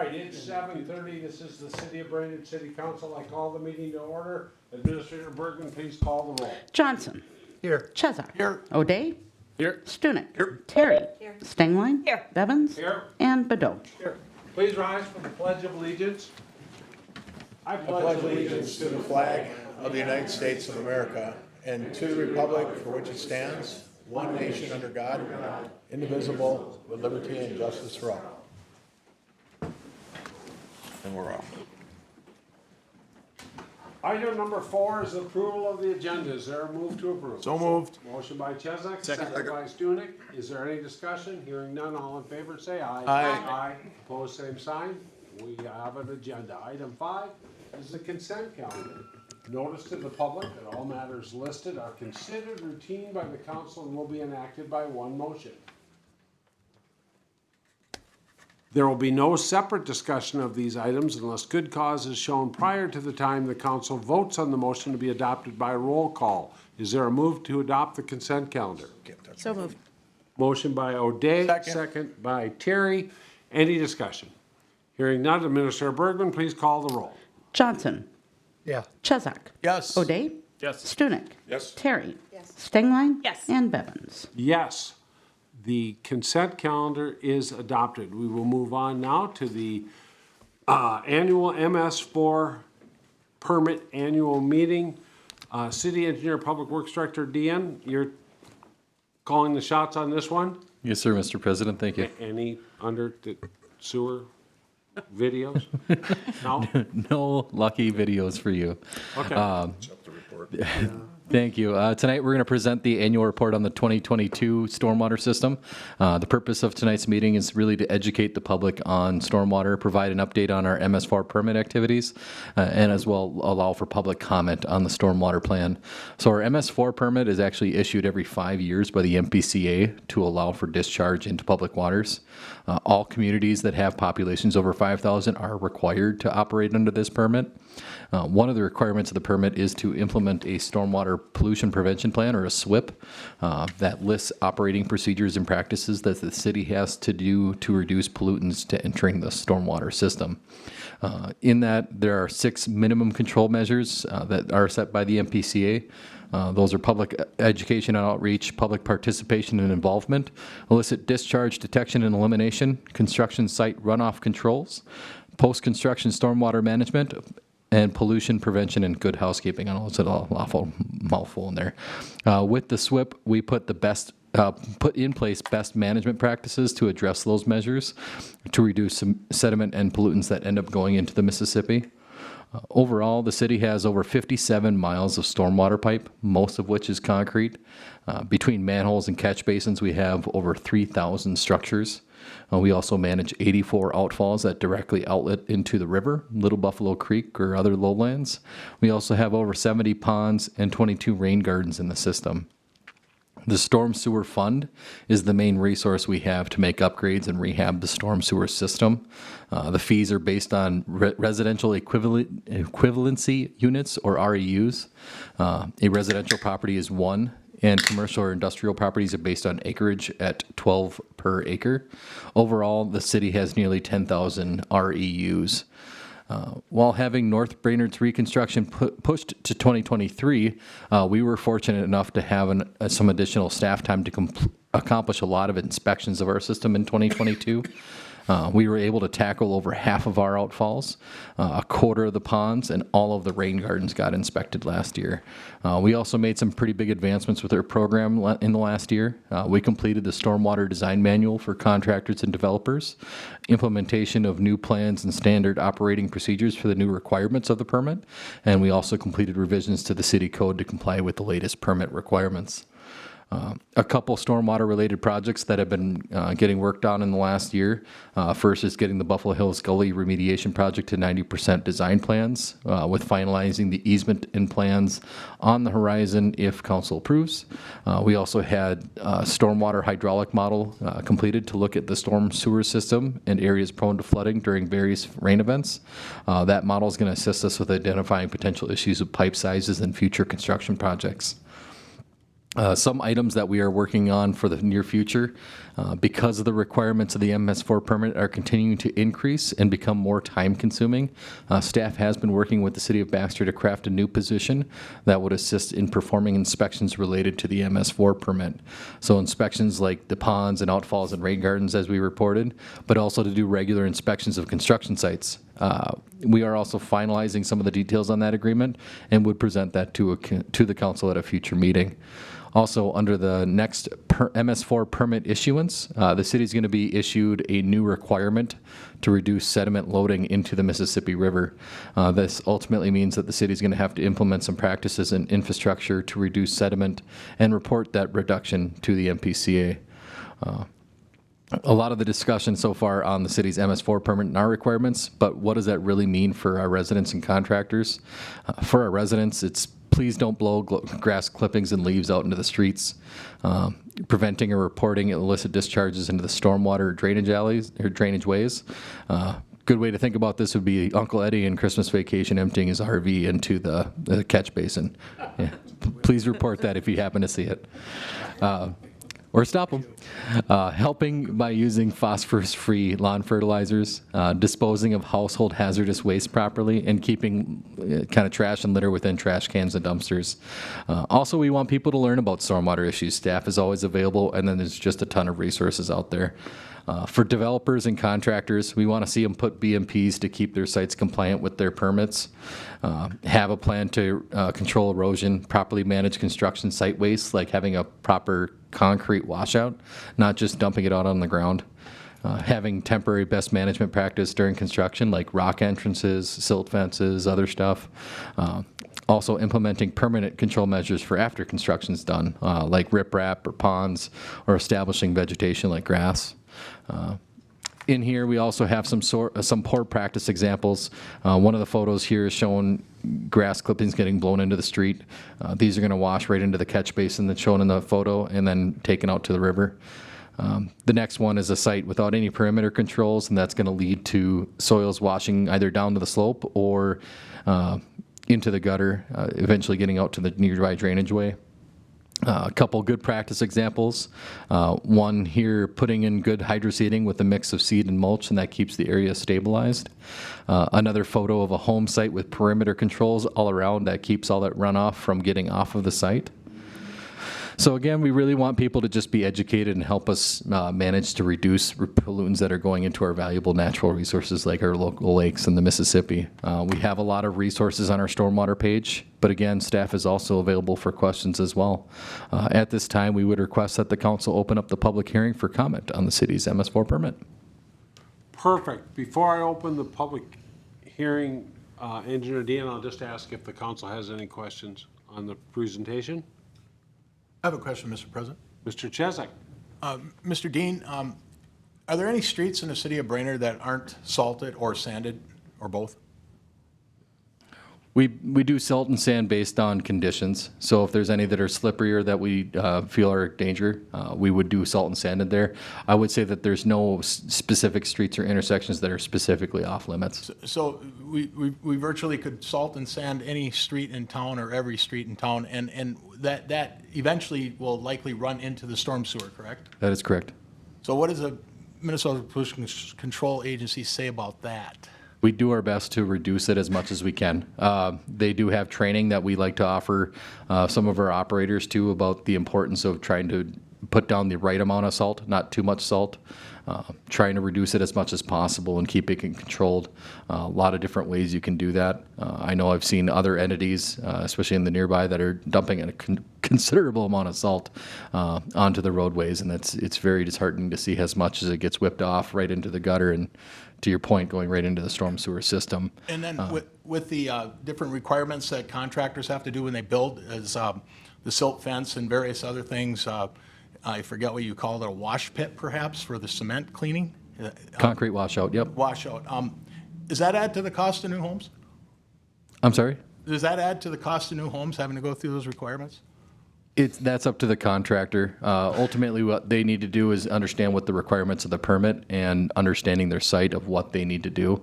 right, it's 7:30. This is the City of Brainerd City Council. I call the meeting to order. Administrator Bergman, please call the roll. Johnson. Here. Chesak. Here. O'Day. Here. Stunek. Here. Terry. Here. Stengline. Here. Bevins. Here. And Bedot. Here. Please rise for the Pledge of Allegiance. I I pledge allegiance to the flag of the United States of America and to the republic for which it stands, one nation under God, indivisible, with liberty and justice for all. And we're off. Item number 4 is approval of the agenda. Is there a move to approve? So moved. Motion by Chesak, Second. second by Stunek. Is there any discussion? Hearing none, all in favor say aye. Aye. Aye. Opposed, same sign. We have an agenda. Item 5 is the consent calendar. Notice to the public that all matters listed are considered routine by the council and will be enacted by one motion. There will be no separate discussion of these items unless good cause is shown prior to the time the council votes on the motion to be adopted by roll call. Is there a move to adopt the consent calendar? So moved. Motion by O'Day, Second. second by Terry. Any discussion? Hearing none, Administrator Bergman, please call the roll. Johnson. Yeah. Chesak. Yes. O'Day. Yes. Stunek. Yes. Terry. Yes. Stengline. Yes. And Bevins. Yes, the consent calendar is adopted. We will move on now to the annual MS4 permit annual meeting. City Engineer, Public Works Director Deanne, you're calling the shots on this one? Yes, sir, Mr. President. Thank you. Any under the sewer videos? No? No lucky videos for you. Okay. Thank you. Tonight, we're going to present the annual report on the 2022 stormwater system. The purpose of tonight's meeting is really to educate the public on stormwater, provide an update on our MS4 permit activities, and as well allow for public comment on the stormwater plan. So our MS4 permit is actually issued every 5 years by the MPCA to allow for discharge into public waters. All communities that have populations over 5,000 are required to operate under this permit. One of the requirements of the permit is to implement a stormwater pollution prevention plan, or a SWIP, that lists operating procedures and practices that the city has to do to reduce pollutants to entering the stormwater system. In that, there are 6 minimum control measures that are set by the MPCA. Those are public education and outreach, public participation and involvement, illicit discharge detection and elimination, construction site runoff controls, post-construction stormwater management, and pollution prevention and good housekeeping. I know it's an awful mouthful in there. With the SWIP, we put in place best management practices to address those measures to reduce some sediment and pollutants that end up going into the Mississippi. Overall, the city has over 57 miles of stormwater pipe, most of which is concrete. Between manholes and catch basins, we have over 3,000 structures. We also manage 84 outfalls that directly outlet into the river, Little Buffalo Creek, or other lowlands. We also have over 70 ponds and 22 rain gardens in the system. The Storm Sewer Fund is the main resource we have to make upgrades and rehab the storm sewer system. The fees are based on residential equivalency units, or REUs. A residential property is 1, and commercial or industrial properties are based on acreage at 12 per acre. Overall, the city has nearly 10,000 REUs. While having North Brainerd's reconstruction pushed to 2023, we were fortunate enough to have some additional staff time to accomplish a lot of inspections of our system in 2022. We were able to tackle over half of our outfalls, a quarter of the ponds, and all of the rain gardens got inspected last year. We also made some pretty big advancements with our program in the last year. We completed the Stormwater Design Manual for contractors and developers, implementation of new plans and standard operating procedures for the new requirements of the permit, and we also completed revisions to the city code to comply with the latest permit requirements. A couple stormwater-related projects that have been getting worked on in the last year. First is getting the Buffalo Hills Gully remediation project to 90% design plans, with finalizing the easement and plans on the horizon if council approves. We also had a stormwater hydraulic model completed to look at the storm sewer system and areas prone to flooding during various rain events. That model is going to assist us with identifying potential issues with pipe sizes and future construction projects. Some items that we are working on for the near future, because of the requirements of the MS4 permit are continuing to increase and become more time-consuming. Staff has been working with the City of Baxter to craft a new position that would assist in performing inspections related to the MS4 permit. So inspections like the ponds and outfalls and rain gardens, as we reported, but also to do regular inspections of construction sites. We are also finalizing some of the details on that agreement and would present that to the council at a future meeting. Also, under the next MS4 permit issuance, the city is going to be issued a new requirement to reduce sediment loading into the Mississippi River. This ultimately means that the city is going to have to implement some practices and infrastructure to reduce sediment and report that reduction to the MPCA. A lot of the discussion so far on the city's MS4 permit and our requirements, but what does that really mean for our residents and contractors? For our residents, it's please don't blow grass clippings and leaves out into the streets. Preventing or reporting illicit discharges into the stormwater drainage alleys or drainage ways. Good way to think about this would be Uncle Eddie in Christmas Vacation emptying his RV into the catch basin. Yeah. Please report that if you happen to see it. Or stop them. Helping by using phosphorus-free lawn fertilizers, disposing of household hazardous waste properly, and keeping kind of trash and litter within trash cans and dumpsters. Also, we want people to learn about stormwater issues. Staff is always available, and then there's just a ton of resources out there. For developers and contractors, we want to see them put BMPs to keep their sites compliant with their permits, have a plan to control erosion, properly manage construction site waste, like having a proper concrete washout, not just dumping it out on the ground. Having temporary best management practice during construction, like rock entrances, silt fences, other stuff. Also implementing permanent control measures for after construction's done, like riprap or ponds, or establishing vegetation like grass. In here, we also have some poor practice examples. One of the photos here is showing grass clippings getting blown into the street. These are going to wash right into the catch basin that's shown in the photo and then taken out to the river. The next one is a site without any perimeter controls, and that's going to lead to soils washing either down to the slope or into the gutter, eventually getting out to the nearby drainage way. A couple good practice examples. One here, putting in good hydroseeding with a mix of seed and mulch, and that keeps the area stabilized. Another photo of a home site with perimeter controls all around that keeps all that runoff from getting off of the site. So again, we really want people to just be educated and help us manage to reduce pollutants that are going into our valuable natural resources like our local lakes and the Mississippi. We have a lot of resources on our stormwater page, but again, staff is also available for questions as well. At this time, we would request that the council open up the public hearing for comment on the city's MS4 permit. Perfect. Before I open the public hearing, Engineer Dean, I'll just ask if the council has any questions on the presentation. I have a question, Mr. President. Mr. Chesak. Mr. Dean, are there any streets in the city of Brainerd that aren't salted or sanded, or both? We do salt and sand based on conditions. So if there's any that are slipperier that we feel are a danger, we would do salt and sand in there. I would say that there's no specific streets or intersections that are specifically off limits. So we virtually could salt and sand any street in town or every street in town, and that eventually will likely run into the storm sewer, correct? That is correct. So what does the Minnesota Pollution Control Agency say about that? We do our best to reduce it as much as we can. They do have training that we like to offer some of our operators too about the importance of trying to put down the right amount of salt, not too much salt, trying to reduce it as much as possible and keep it controlled. A lot of different ways you can do that. I know I've seen other entities, especially in the nearby, that are dumping a considerable amount of salt onto the roadways, and it's very disheartening to see as much as it gets whipped off right into the gutter and, to your point, going right into the storm sewer system. And then with the different requirements that contractors have to do when they build, as the silt fence and various other things, I forget what you call it, a wash pit perhaps for the cement cleaning? Concrete washout, yep. Washout. Does that add to the cost of new homes? I'm sorry? Does that add to the cost of new homes, having to go through those requirements? That's up to the contractor. Ultimately, what they need to do is understand what the requirements of the permit and understanding their site of what they need to do.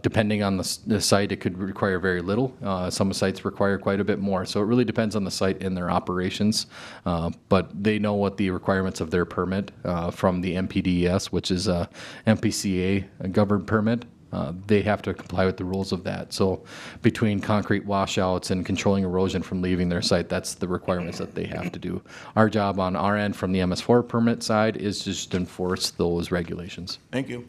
Depending on the site, it could require very little. Some sites require quite a bit more. So it really depends on the site and their operations. But they know what the requirements of their permit from the MPDES, which is a MPCA governed permit. They have to comply with the rules of that. So between concrete washouts and controlling erosion from leaving their site, that's the requirements that they have to do. Our job on our end from the MS4 permit side is just to enforce those regulations. Thank you.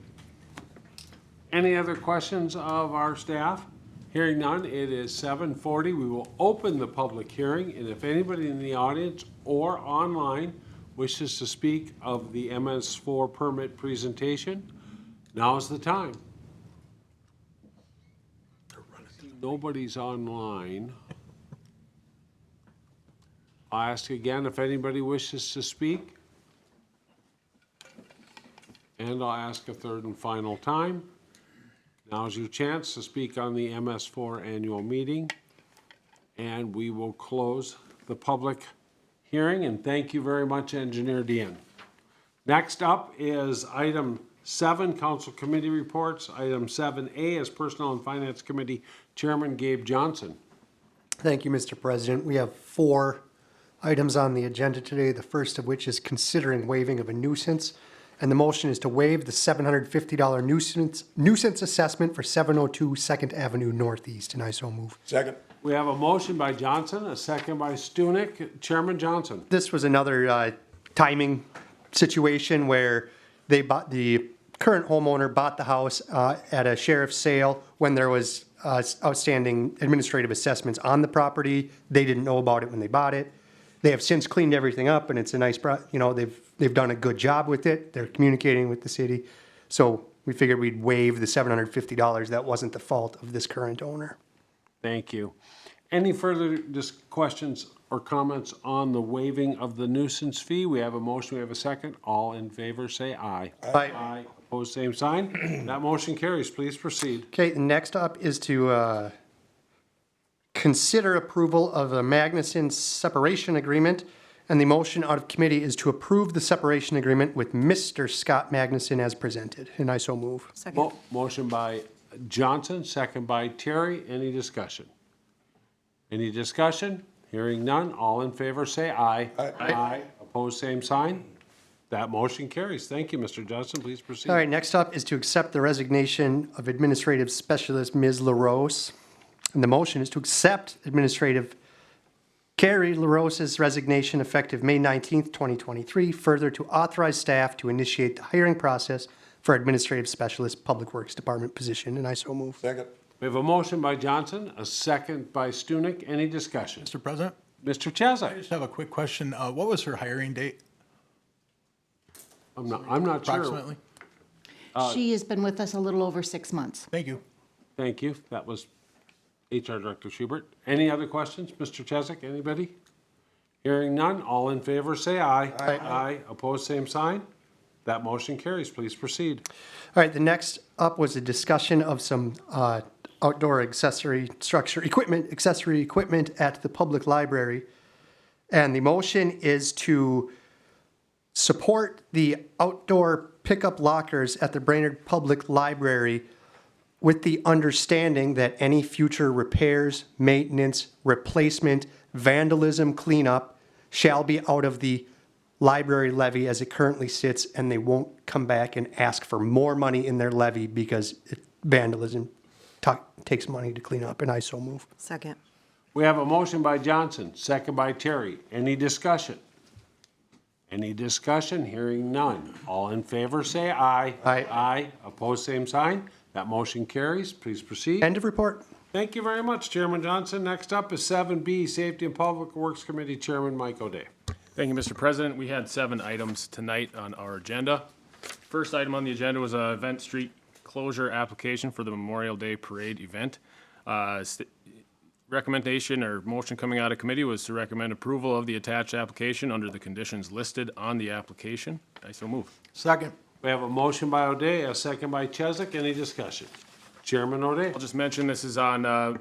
Any other questions of our staff? Hearing none, it is 7:40. We will open the public hearing, and if anybody in the audience or online wishes to speak of the MS4 permit presentation, now is the time. Nobody's online. I'll ask again if anybody wishes to speak. And I'll ask a third and final time. Now's your chance to speak on the MS4 annual meeting. And we will close the public hearing, and thank you very much, Engineer Dean. Next up is item 7, Council Committee Reports. Item 7A is Personnel and Finance Committee Chairman Gabe Johnson. Thank you, Mr. President. We have 4 items on the agenda today, the first of which is considering waiving of a nuisance. And the motion is to waive the $750 nuisance assessment for 702 2nd Avenue Northeast, and I so move. Second. We have a motion by Johnson, a second by Stunek. Chairman Johnson. This was another timing situation where the current homeowner bought the house at a sheriff's sale when there was outstanding administrative assessments on the property. They didn't know about it when they bought it. They have since cleaned everything up, and it's a nice, they've done a good job with it. They're communicating with the city. So we figured we'd waive the $750. That wasn't the fault of this current owner. Thank you. Any further questions or comments on the waiving of the nuisance fee? We have a motion, we have a second. All in favor, say aye. Aye. Aye. Opposed, same sign. That motion carries. Please proceed. Okay, next up is to consider approval of a Magnuson separation agreement. And the motion out of committee is to approve the separation agreement with Mr. Scott Magnuson as presented. And I so move. Second. Motion by Johnson, second by Terry. Any discussion? Any discussion? Hearing none. All in favor, say aye. Aye. Aye. Opposed, same sign. That motion carries. Thank you, Mr. Johnson. Please proceed. All right, next up is to accept the resignation of Administrative Specialist Ms. LaRose. And the motion is to accept Administrative Carrie LaRose's resignation effective May 19th, 2023, further to authorize staff to initiate the hiring process for Administrative Specialist Public Works Department position, and I so move. Second. We have a motion by Johnson, a second by Stunek. Any discussion? Mr. President, Mr. I Chesak? just have a quick question. What was her hiring date I'm not sure. approximately? She has been with us a little over 6 months. Thank you. Thank you. That was HR Director Schubert. Any other questions? Mr. Chesak, anybody? Hearing none. All in favor, say aye. Aye. Aye. Opposed, same sign. That motion carries. Please proceed. All right, the next up was a discussion of some outdoor accessory equipment at the public library. And the motion is to support the outdoor pickup lockers at the Brainerd Public Library with the understanding that any future repairs, maintenance, replacement, vandalism, cleanup shall be out of the library levy as it currently sits, and they won't come back and ask for more money in their levy because vandalism takes money to clean up, and I so move. Second. We have a motion by Johnson, second by Terry. Any discussion? Any discussion? Hearing none. All in favor, say aye. Aye. Aye. Opposed, same sign. That motion carries. Please proceed. End of report. Thank you very much, Chairman Johnson. Next up is 7B, Safety and Public Works Committee Chairman Mike O'Day. Thank you, Mr. President. We had 7 items tonight on our agenda. First item on the agenda was a Event Street closure application for the Memorial Day Parade event. Recommendation or motion coming out of committee was to recommend approval of the attached application under the conditions listed on the application. I so move. Second. We have a motion by O'Day, a second by Chesak. Any discussion? Chairman O'Day. I'll just mention this is on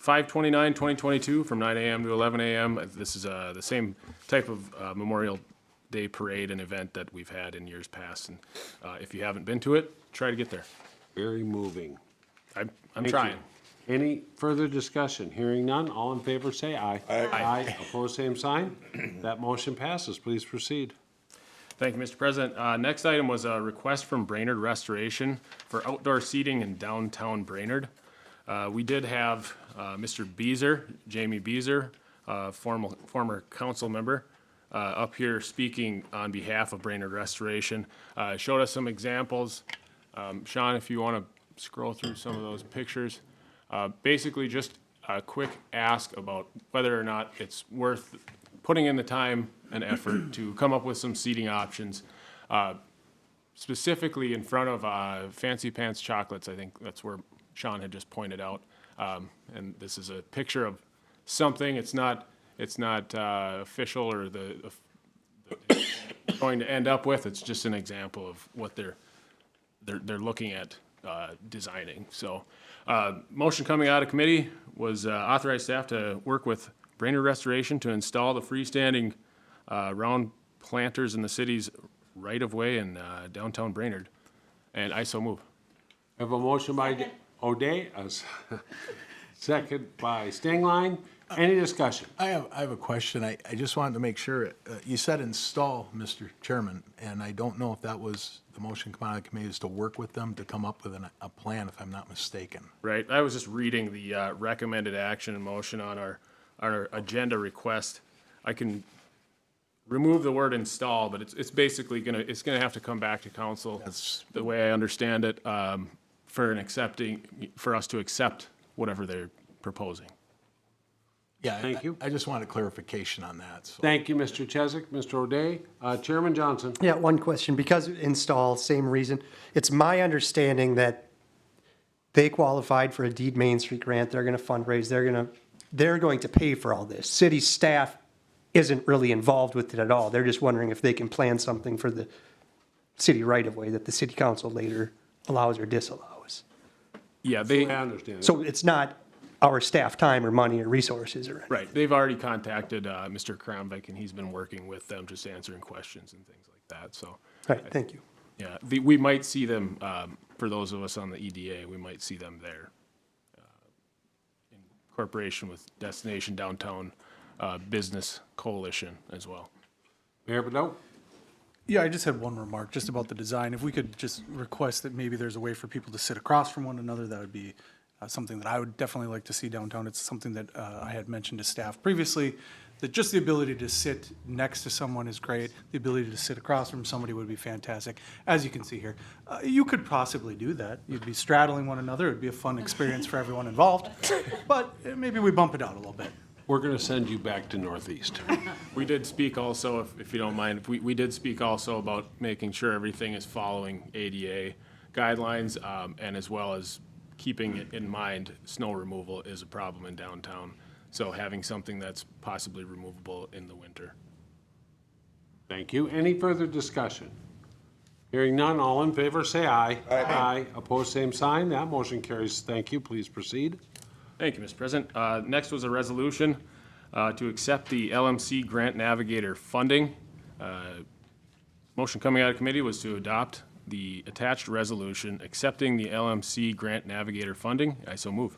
5/29/2022 from 9 a.m. to 11 a.m. This is the same type of Memorial Day parade and event that we've had in years past. And if you haven't been to it, try to get there. Very moving. I'm Thank trying. you. Any further discussion? Hearing none, all in favor say aye. Aye. Opposed, same sign. That motion passes. Please proceed. Thank you, Mr. President. Next item was a request from Brainerd Restoration for outdoor seating in downtown Brainerd. We did have Mr. Beezer, Jamie Beezer, former council member, up here speaking on behalf of Brainerd Restoration. Showed us some examples. Sean, if you want to scroll through some of those pictures. Basically, just a quick ask about whether or not it's worth putting in the time and effort to come up with some seating options, specifically in front of Fancy Pants Chocolates. I think that's where Sean had just pointed out. And this is a picture of something. It's not official or the going to end up with. It's just an example of what they're looking at designing. So, motion coming out of committee was authorize staff to work with Brainerd Restoration to install the freestanding round planters in the city's right-of-way in downtown Brainerd. And I so move. I have a motion by O'Day, a second by Stingline. Any discussion? I have a question. I just wanted to make sure, you said install, Mr. Chairman, and I don't know if that was the motion coming out of the committee is to work with them to come up with a plan, if I'm not mistaken. Right, I was just reading the recommended action and motion on our agenda request. I can remove the word install, but it's basically gonna have to come back to council. That's- The way I understand it, for us to accept whatever they're proposing. Yeah, Thank you. I just wanted clarification on that. So. Thank you, Mr. Chesak. Mr. O'Day. Chairman Johnson. Yeah, one question, because install, same reason. It's my understanding that they qualified for a Deed Main Street grant, they're gonna fundraise, they're going to pay for all this. City staff isn't really involved with it at all. They're just wondering if they can plan something for the city right-of-way that the city council later allows or disallows. Yeah, I understand. So it's not our staff time or money or resources or anything. right, they've already contacted Mr. Kramvik, and he's been working with them, just answering questions and things like that, so. All right, thank you. Yeah, we might see them, for those of us on the EDA, we might see them there. In cooperation with Destination Downtown Business Coalition as well. Mayor Bedell. Yeah, I just had one remark just about the design. If we could just request that maybe there's a way for people to sit across from one another, that would be something that I would definitely like to see downtown. It's something that I had mentioned to staff previously, that just the ability to sit next to someone is great. The ability to sit across from somebody would be fantastic. As you can see here, you could possibly do that. You'd be straddling one another. It'd be a fun experience for everyone involved. But maybe we bump it out a little bit. We're going to send you back to Northeast. We did speak also, if you don't mind, we did speak also about making sure everything is following ADA guidelines, and as well as keeping it in mind, snow removal is a problem in downtown. So having something that's possibly removable in the winter. Thank you. Any further discussion? Hearing none, all in favor, say aye. Aye. Opposed, same sign. That motion carries. Thank you. Please proceed. Thank you, Mr. President. Next was a resolution to accept the LMC Grant Navigator funding. Motion coming out of committee was to adopt the attached resolution accepting the LMC Grant Navigator funding. I so move.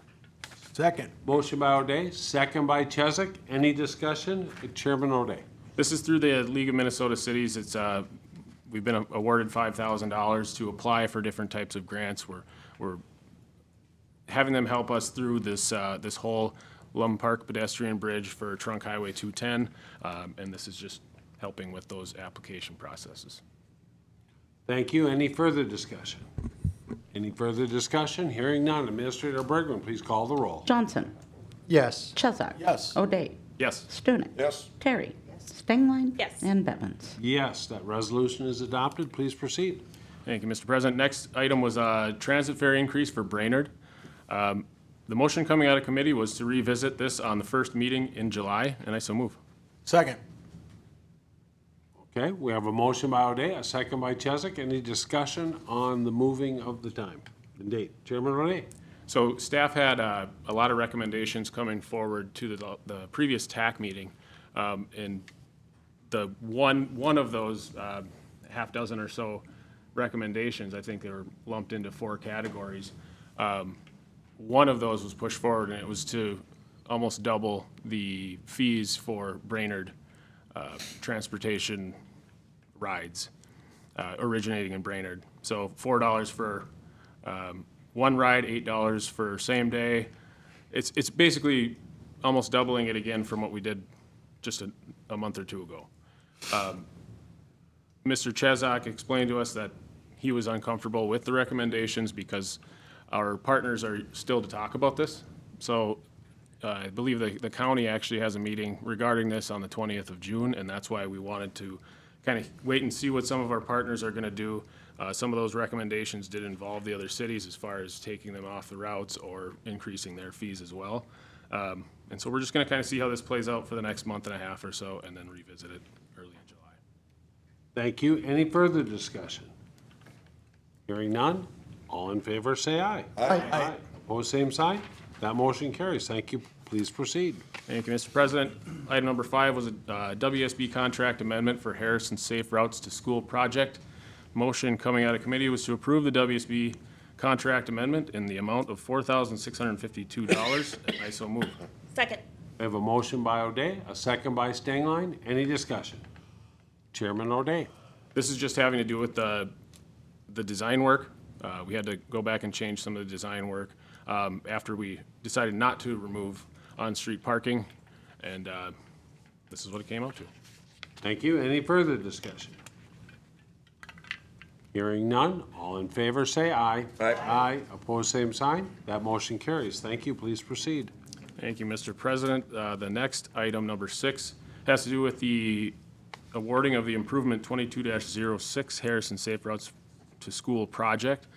Second. Motion by O'Day, second by Chesak. Any discussion? Chairman O'Day. This is through the League of Minnesota Cities. It's we've been awarded $5,000 to apply for different types of grants. We're having them help us through this this whole Lum Park pedestrian bridge for Trunk Highway 210, and this is just helping with those application processes. Thank you. Any further discussion? Any further discussion? Hearing none. Administrator Bergman, please call the roll. Johnson. Yes. Chesak. Yes. O'Day. Yes. Stunek. Yes. Terry. Stingline. Yes. And Bevins. Yes, that resolution is adopted. Please proceed. Thank you, Mr. President. Next item was a transit fare increase for Brainerd. The motion coming out of committee was to revisit this on the first meeting in July, and I so move. Second. Okay, we have a motion by O'Day, a second by Chesak. Any discussion on the moving of the time and date? Chairman O'Day. So staff had a lot of recommendations coming forward to the previous TAC meeting. And the one of those half dozen or so recommendations, I think they were lumped into 4 categories. One of those was pushed forward, and it was to almost double the fees for Brainerd transportation rides originating in Brainerd. So $4 for one ride, $8 for same day. It's basically almost doubling it again from what we did just a month or two ago. Mr. Chezak explained to us that he was uncomfortable with the recommendations because our partners are still to talk about this. So I believe the county actually has a meeting regarding this on the 20th of June, and that's why we wanted to kind of wait and see what some of our partners are going to do. Some of those recommendations did involve the other cities as far as taking them off the routes or increasing their fees as well. And so we're just going to kind of see how this plays out for the next month and a half or so, and then revisit it early in July. Thank you. Any further discussion? Hearing none, all in favor say aye. Aye. Opposed, same sign. That motion carries. Thank you. Please proceed. Thank you, Mr. President. Item number 5 was a WSB contract amendment for Harrison Safe Routes to School project. Motion coming out of committee was to approve the WSB contract amendment in the amount of $4,652, and I so move. Second. We have a motion by O'Day, a second by Stengline. Any discussion? Chairman O'Day. This is just having to do with the design work. We had to go back and change some of the design work after we decided not to remove on-street parking, and this is what it came out to. Thank you. Any further discussion? Hearing none, all in favor say aye. Aye. Opposed, same sign. That motion carries. Thank you. Please proceed. Thank you, Mr. President. The next item, number 6, has to do with the awarding of the improvement 22-06 Harrison Safe Routes to School project.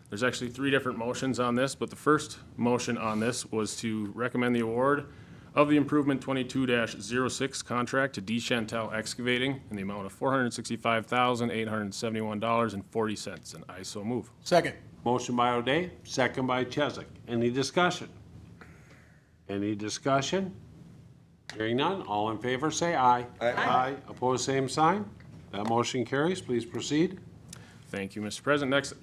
There's actually 3 different motions on this, but the first motion on this was to recommend the award of the improvement 22-06 contract to Chantel Excavating in the amount of $465,871.40, and I so move. Second. Motion by O'Day, second by Chesak. Any discussion? Any discussion? Hearing none, all in favor say aye. Aye. Opposed, same sign. That motion carries. Please proceed. Thank you, Mr. President. Next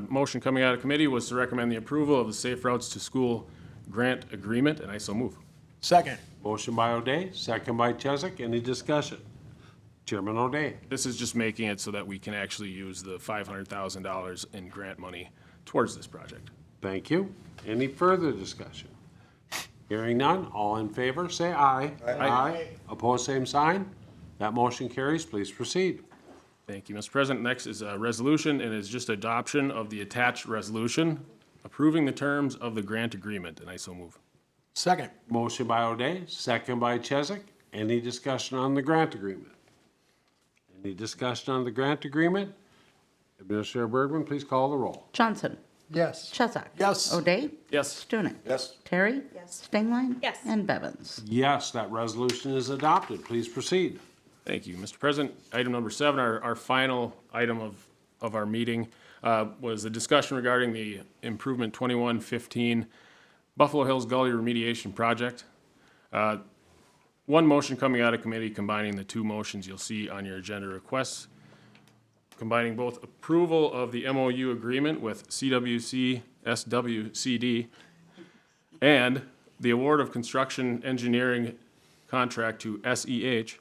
motion coming out of committee was to recommend the approval of the Safe Routes to School grant agreement, and I so move. Second. Motion by O'Day, second by Chesak. Any discussion? Chairman O'Day. This is just making it so that we can actually use the $500,000 in grant money towards this project. Thank you. Any further discussion? Hearing none, all in favor, say aye. Aye. Opposed, same sign. That motion carries. Please proceed. Thank you, Mr. President. Next is a resolution, and it's just adoption of the attached resolution approving the terms of the grant agreement, and I so move. Second. Motion by O'Day, second by Chesak. Any discussion on the grant agreement? Any discussion on the grant agreement? Administrator Bergman, please call the roll. Johnson. Yes. Chesak. Yes. O'Day. Yes. Stunek. Yes. Terry. Yes. Stengline. Yes. And Bevins. Yes, that resolution is adopted. Please proceed. Thank you, Mr. President. Item number 7, our final item of our meeting, was a discussion regarding the improvement 2115 Buffalo Hills Gully Remediation Project. One motion coming out of committee combining the 2 motions you'll see on your agenda requests, combining both approval of the MOU agreement with CWC SWCD and the award of construction engineering contract to SEH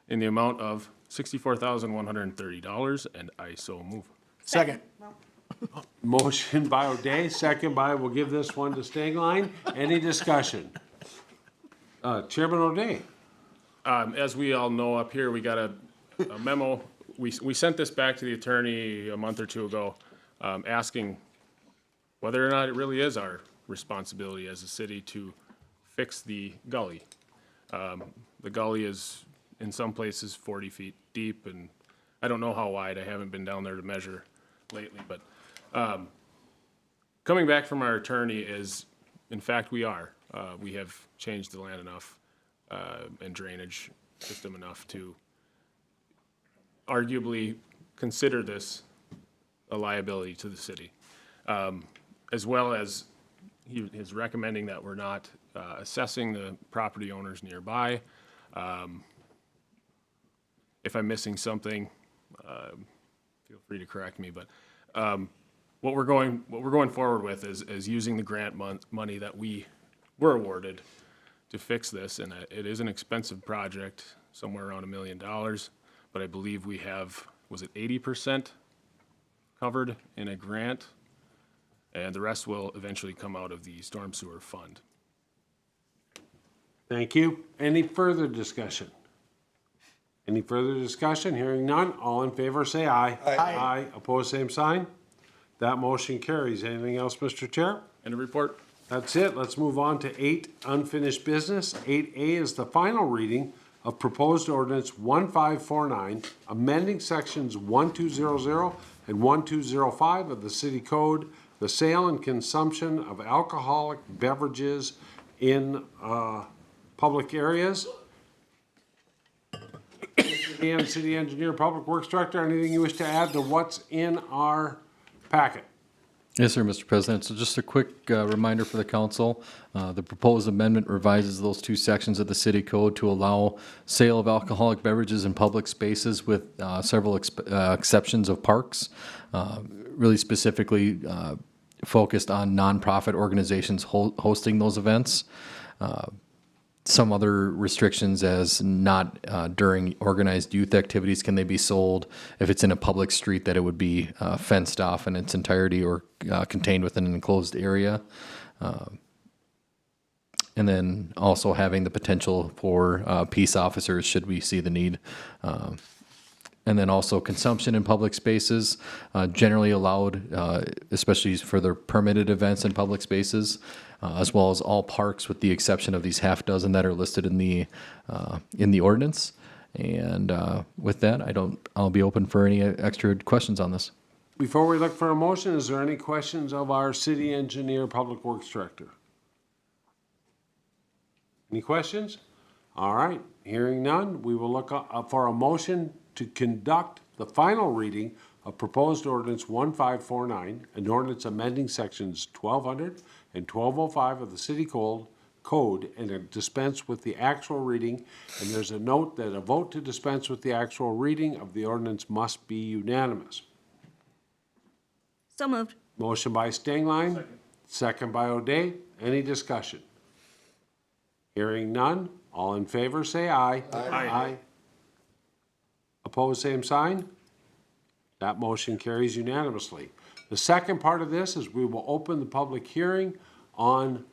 in the amount of $64,130, and I so move. Second. Motion by O'Day, second by, we'll give this one to Stengline. Any discussion? Chairman O'Day. As we all know up here, we got a memo. We sent this back to the attorney a month or 2 ago, asking whether or not it really is our responsibility as a city to fix the gully. The gully is in some places 40 feet deep, and I don't know how wide. I haven't been down there to measure lately, but coming back from our attorney is, in fact, we are. We have changed the land enough and drainage system enough to arguably consider this a liability to the city, as well as he is recommending that we're not assessing the property owners nearby. If I'm missing something, feel free to correct me, but what we're going forward with is using the grant money that we were awarded to fix this, and it is an expensive project, somewhere around $1 million, but I believe we have, was it 80% covered in a grant? And the rest will eventually come out of the storm sewer fund. Thank you. Any further discussion? Any further discussion? Hearing none, all in favor say aye. Aye. Opposed, same sign. That motion carries. Anything else, Mr. Chair? End of report. That's it. Let's move on to 8, unfinished business. 8A is the final reading of proposed ordinance 1549, amending sections 1200 and 1205 of the city code, the sale and consumption of alcoholic beverages in public areas. And City Engineer, Public Works Director, anything you wish to add to what's in our packet? Yes, sir, Mr. President. So just a quick reminder for the council. The proposed amendment revises those 2 sections of the city code to allow sale of alcoholic beverages in public spaces with several exceptions of parks, really specifically focused on nonprofit organizations hosting those events. Some other restrictions as not during organized youth activities can they be sold. If it's in a public street, that it would be fenced off in its entirety or contained within an enclosed area. And then also having the potential for peace officers should we see the need. And then also consumption in public spaces, generally allowed, especially for the permitted events in public spaces, as well as all parks with the exception of these half dozen that are listed in the ordinance. And with that, I'll be open for any extra questions on this. Before we look for a motion, is there any questions of our City Engineer, Public Works Director? Any questions? All right, hearing none, we will look for a motion to conduct the final reading of proposed ordinance 1549, an ordinance amending sections 1200 and 1205 of the city code and dispense with the actual reading. And there's a note that a vote to dispense with the actual reading of the ordinance must be unanimous. So moved. Motion by Stingline, second by O'Day. Any discussion? Hearing none, all in favor say aye. Aye. Opposed, same sign. That motion carries unanimously. The second part of this is we will open the public hearing on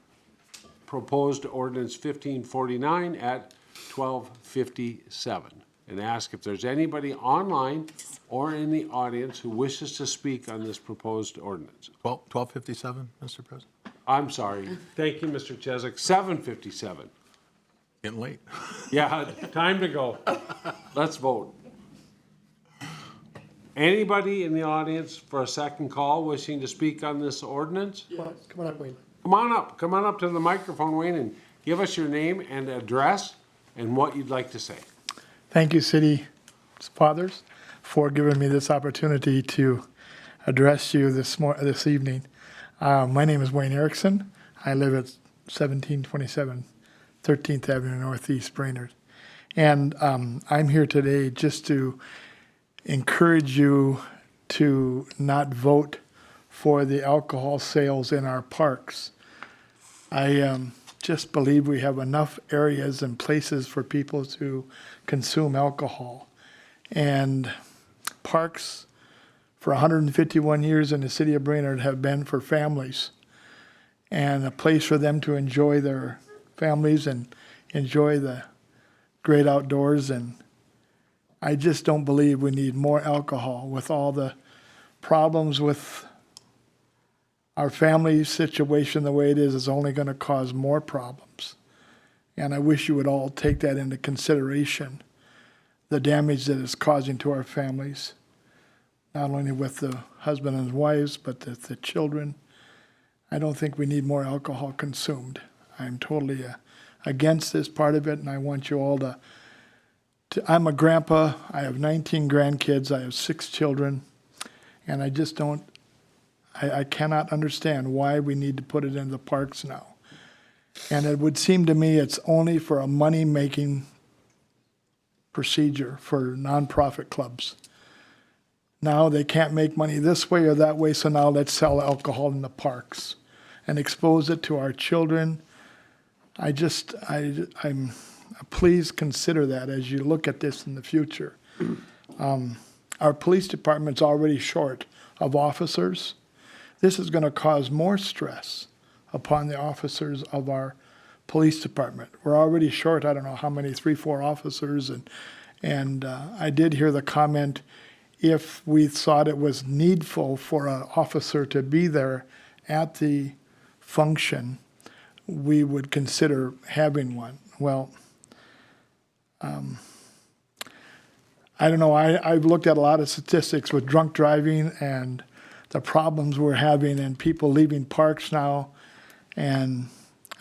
proposed ordinance 1549 at 12:57 and ask if there's anybody online or in the audience who wishes to speak on this proposed ordinance. 12:57, Mr. President? I'm sorry. Thank you, Mr. Chesak. 7:57. Getting late. Yeah, time to go. Let's vote. Anybody in the audience for a second call wishing to speak on this ordinance? Come on up, Wayne. Come on up to the microphone, Wayne, and give us your name and address and what you'd like to say. Thank you, City Fathers, for giving me this opportunity to address you this evening. My name is Wayne Erickson. I live at 1727 13th Avenue Northeast, Brainerd. And I'm here today just to encourage you to not vote for the alcohol sales in our parks. I just believe we have enough areas and places for people to consume alcohol. And parks for 151 years in the city of Brainerd have been for families and a place for them to enjoy their families and enjoy the great outdoors. And I just don't believe we need more alcohol with all the problems with our family situation the way it is only going to cause more problems. And I wish you would all take that into consideration, the damage that it's causing to our families, not only with the husband and wives, but the children. I don't think we need more alcohol consumed. I'm totally against this part of it, and I want you all to I'm a grandpa. I have 19 grandkids. I have 6 children, and I I cannot understand why we need to put it in the parks now. And it would seem to me it's only for a money-making procedure for nonprofit clubs. Now they can't make money this way or that way, so now let's sell alcohol in the parks and expose it to our children. I'm please consider that as you look at this in the future. Our police department's already short of officers. This is going to cause more stress upon the officers of our police department. We're already short, I don't know how many, 3, 4 officers, and I did hear the comment, if we thought it was needful for an officer to be there at the function, we would consider having one. Well, I don't know, I've looked at a lot of statistics with drunk driving and the problems we're having and people leaving parks now, and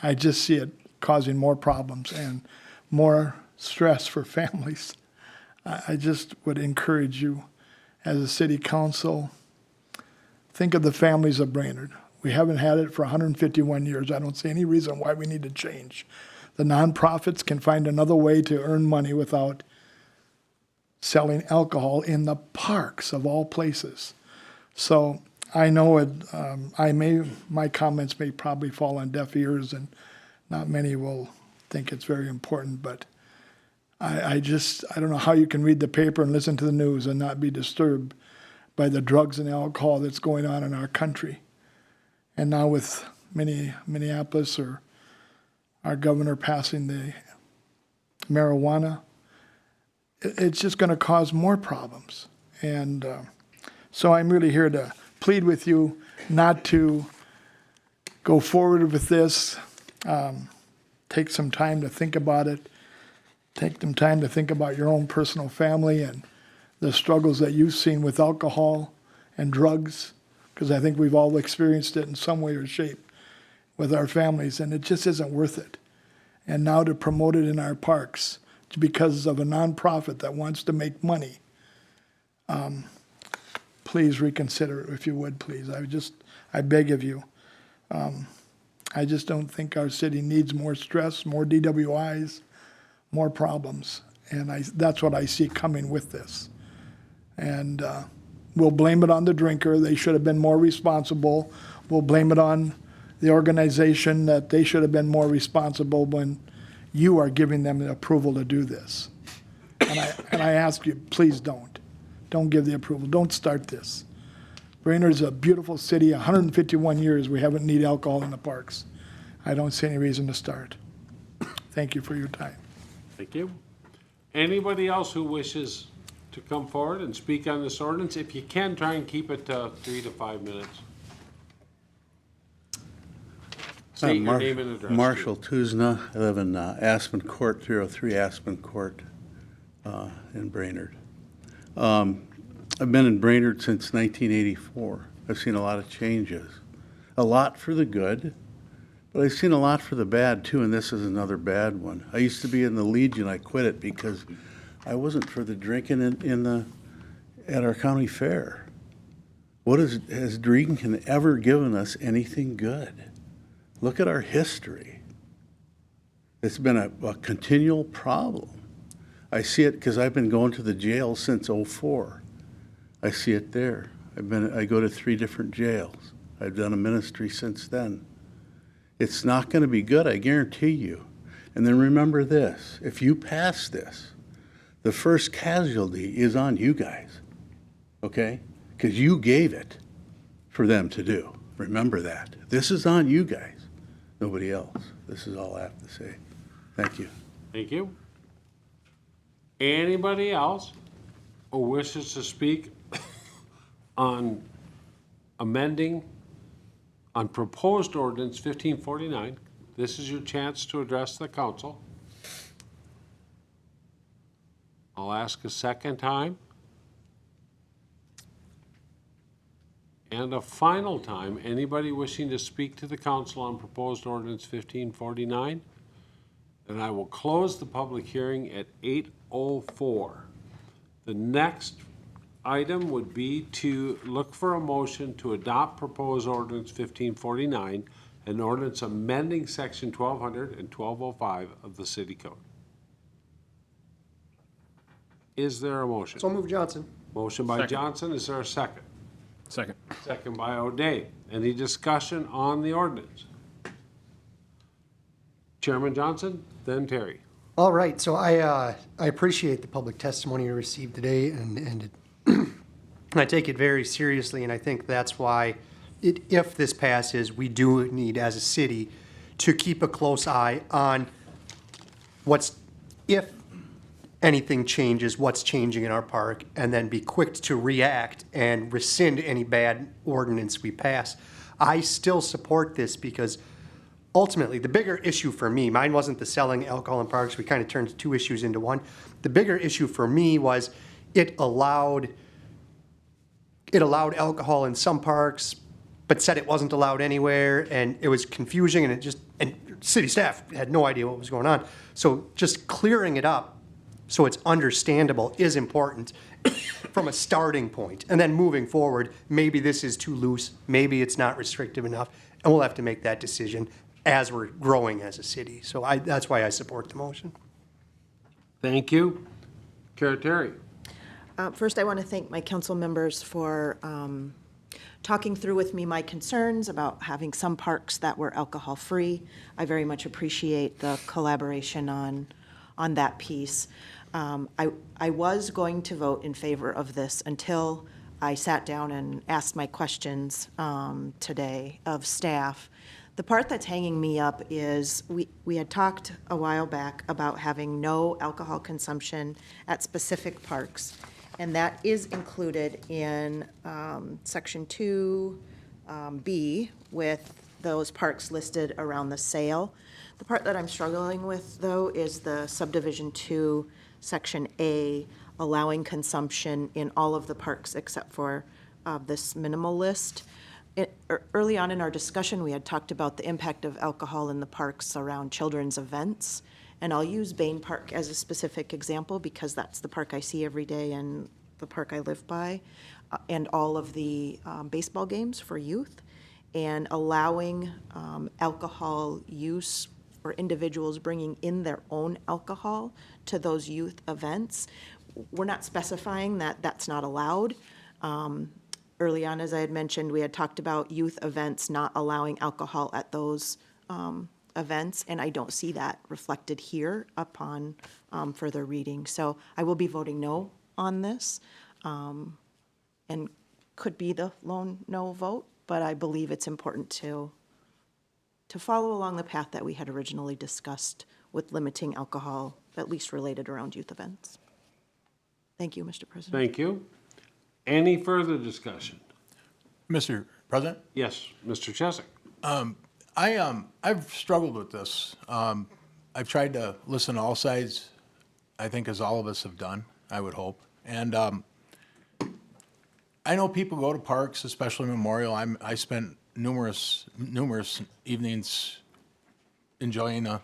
I just see it causing more problems and more stress for families. I just would encourage you as a city council, think of the families of Brainerd. We haven't had it for 151 years. I don't see any reason why we need to change. The nonprofits can find another way to earn money without selling alcohol in the parks of all places. So I know my comments may probably fall on deaf ears and not many will think it's very important, but I don't know how you can read the paper and listen to the news and not be disturbed by the drugs and alcohol that's going on in our country. And now with Minneapolis or our governor passing the marijuana, it's just going to cause more problems. And so I'm really here to plead with you not to go forward with this. Take some time to think about it. Take some time to think about your own personal family and the struggles that you've seen with alcohol and drugs, because I think we've all experienced it in some way or shape with our families, and it just isn't worth it. And now to promote it in our parks because of a nonprofit that wants to make money, please reconsider it, if you would, please. I beg of you. I just don't think our city needs more stress, more DWIs, more problems. And that's what I see coming with this. And we'll blame it on the drinker. They should have been more responsible. We'll blame it on the organization that they should have been more responsible when you are giving them the approval to do this. And I ask you, please don't. Don't give the approval. Don't start this. Brainerd's a beautiful city. 151 years we haven't needed alcohol in the parks. I don't see any reason to start. Thank you for your time. Thank you. Anybody else who wishes to come forward and speak on this ordinance? If you can, try and keep it to 3 to 5 minutes. State your name and address. Marshall Tuzna. I live in Aspen Court, 303 Aspen Court in Brainerd. I've been in Brainerd since 1984. I've seen a lot of changes. A lot for the good, but I've seen a lot for the bad too, and this is another bad one. I used to be in the Legion. I quit it because I wasn't for the drinking at our county fair. Has drinking ever given us anything good? Look at our history. It's been a continual problem. I see it because I've been going to the jail since '04. I see it there. I go to 3 different jails. I've done a ministry since then. It's not going to be good, I guarantee you. And then remember this, if you pass this, the first casualty is on you guys, okay? Because you gave it for them to do. Remember that. This is on you guys, nobody else. This is all I have to say. Thank you. Thank you. Anybody else who wishes to speak on amending, on proposed ordinance 1549? This is your chance to address the council. I'll ask a second time. And a final time, anybody wishing to speak to the council on proposed ordinance 1549? And I will close the public hearing at 8:04. The next item would be to look for a motion to adopt proposed ordinance 1549, an ordinance amending section 1200 and 1205 of the city code. Is there a motion? So move Johnson. Motion by Johnson, is there a second? Second. Second by O'Day. Any discussion on the ordinance? Chairman Johnson, then Terry. All right, so I appreciate the public testimony you received today, and I take it very seriously, and I think that's why, if this passes, we do need, as a city, to keep a close eye on if anything changes, what's changing in our park, and then be quick to react and rescind any bad ordinance we pass. I still support this because ultimately, the bigger issue for me, mine wasn't the selling alcohol in parks, we kind of turned two issues into one. The bigger issue for me was it allowed alcohol in some parks, but said it wasn't allowed anywhere, and it was confusing, and city staff had no idea what was going on. So just clearing it up so it's understandable is important from a starting point. And then moving forward, maybe this is too loose, maybe it's not restrictive enough, and we'll have to make that decision as we're growing as a city. So that's why I support the motion. Thank you. Terry. First, I want to thank my council members for talking through with me my concerns about having some parks that were alcohol-free. I very much appreciate the collaboration on that piece. I was going to vote in favor of this until I sat down and asked my questions today of staff. The part that's hanging me up is we had talked a while back about having no alcohol consumption at specific parks, and that is included in Section 2B with those parks listed around the sale. The part that I'm struggling with, though, is the subdivision 2, Section A, allowing consumption in all of the parks except for this minimal list. Early on in our discussion, we had talked about the impact of alcohol in the parks around children's events. And I'll use Bain Park as a specific example because that's the park I see every day and the park I live by, and all of the baseball games for youth. And allowing alcohol use for individuals bringing in their own alcohol to those youth events. We're not specifying that that's not allowed. Early on, as I had mentioned, we had talked about youth events not allowing alcohol at those events, and I don't see that reflected here upon further reading. So I will be voting no on this, and could be the lone no vote, but I believe it's important to follow along the path that we had originally discussed with limiting alcohol, at least related around youth events. Thank you, Mr. President. Thank you. Any further discussion? Mr. President? Yes, Mr. Chesick. I've struggled with this. I've tried to listen to all sides, I think as all of us have done, I would hope. And I know people go to parks, especially Memorial. I spent numerous evenings enjoying a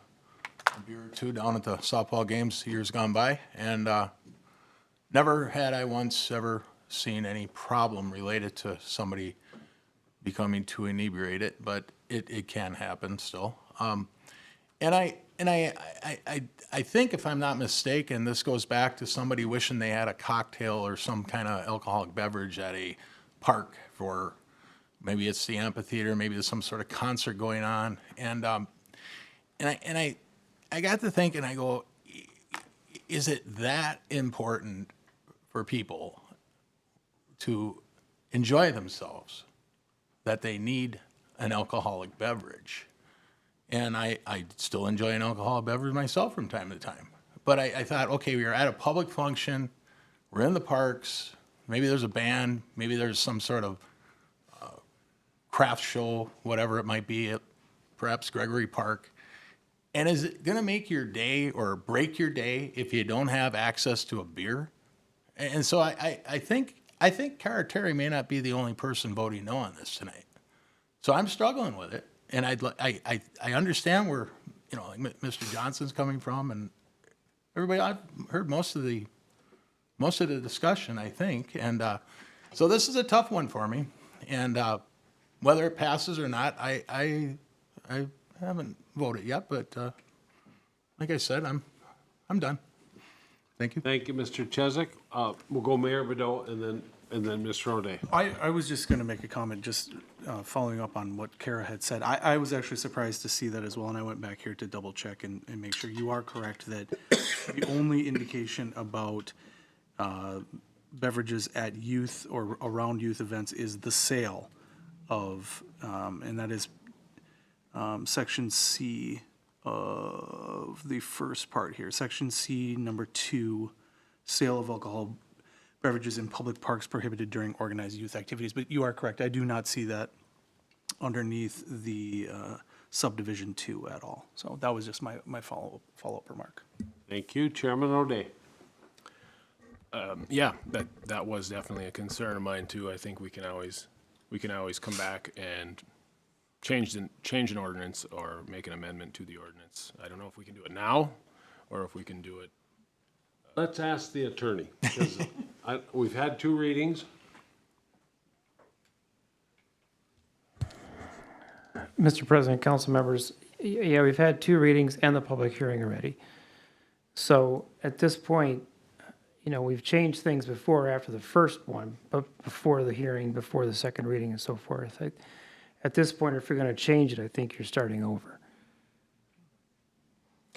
beer or two down at the softball games years gone by, and never had I once ever seen any problem related to somebody becoming too inebriated, but it can happen still. And I think, if I'm not mistaken, this goes back to somebody wishing they had a cocktail or some kind of alcoholic beverage at a park for, maybe it's the amphitheater, maybe there's some sort of concert going on. And I got to thinking, I go, is it that important for people to enjoy themselves that they need an alcoholic beverage? And I still enjoy an alcoholic beverage myself from time to time. But I thought, okay, we are at a public function, we're in the parks, maybe there's a band, maybe there's some sort of craft show, whatever it might be, at perhaps Gregory Park. And is it going to make your day or break your day if you don't have access to a beer? And so I think Cara Terry may not be the only person voting no on this tonight. So I'm struggling with it. And I understand where, like Mr. Johnson's coming from, and everybody. I've heard most of the most of the discussion, I think. And so this is a tough one for me. And whether it passes or not, I haven't voted yet, but like I said, I'm done. Thank you. Thank you, Mr. Chesak. We'll go Mayor Bedot and then Ms. Roday. I was just going to make a comment, just following up on what Kara had said. I was actually surprised to see that as well, and I went back here to double check and make sure you are correct that the only indication about beverages at youth or around youth events is the sale of, and that is section C of the first part here, section C, number 2, sale of alcohol beverages in public parks prohibited during organized youth activities. But you are correct, I do not see that underneath the subdivision 2 at all. So that was just my follow-up remark. Thank you, Chairman O'Day. Yeah, that was definitely a concern of mine too. I think we can always come back and change an ordinance or make an amendment to the ordinance. I don't know if we can do it now or if we can do it. Let's ask the attorney, because we've had 2 readings. Mr. President, council members, yeah, we've had 2 readings and the public hearing already. So at this point, we've changed things before, after the first one, but before the hearing, before the second reading and so forth. At this point, if you're going to change it, I think you're starting over.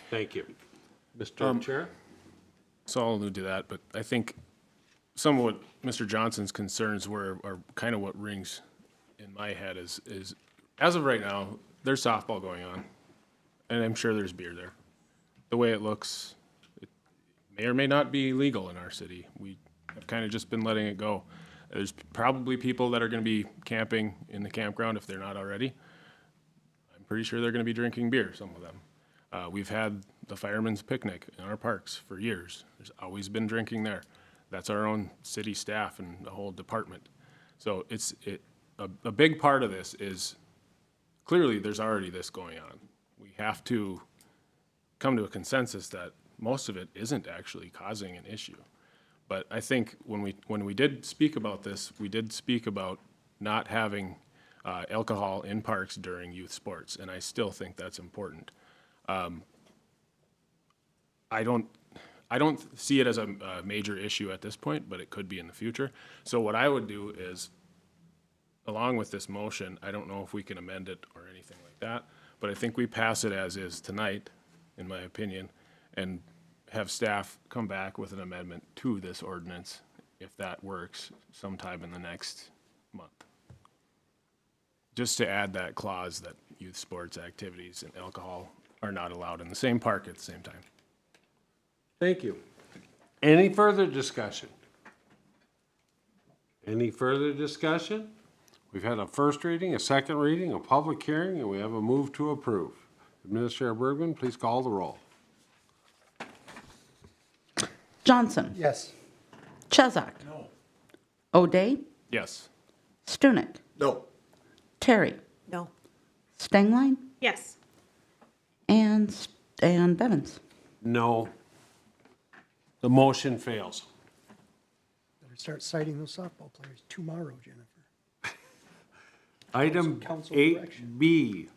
Thank you. Mr. Chair? So I'll allude to that, but I think some of what Mr. Johnson's concerns are kind of what rings in my head is as of right now, there's softball going on, and I'm sure there's beer there. The way it looks, it may or may not be legal in our city. We have kind of just been letting it go. There's probably people that are going to be camping in the campground if they're not already. I'm pretty sure they're going to be drinking beer, some of them. We've had the firemen's picnic in our parks for years. There's always been drinking there. That's our own city staff and the whole department. So a big part of this is clearly there's already this going on. We have to come to a consensus that most of it isn't actually causing an issue. But I think when we did speak about this, we did speak about not having alcohol in parks during youth sports, and I still think that's important. I don't see it as a major issue at this point, but it could be in the future. So what I would do is, along with this motion, I don't know if we can amend it or anything like that, but I think we pass it as is tonight, in my opinion, and have staff come back with an amendment to this ordinance, if that works, sometime in the next month. Just to add that clause that youth sports activities and alcohol are not allowed in the same park at the same time. Thank you. Any further discussion? Any further discussion? We've had a first reading, a second reading, a public hearing, and we have a move to approve. Administrator Bergman, please call the roll. Johnson. Yes. Chesak. No. O'Day. Yes. Stunek. No. Terry. No. Stengline. Yes. And Bevins. No. The motion fails. Better start citing those softball players tomorrow, Jennifer. Item Council 8B,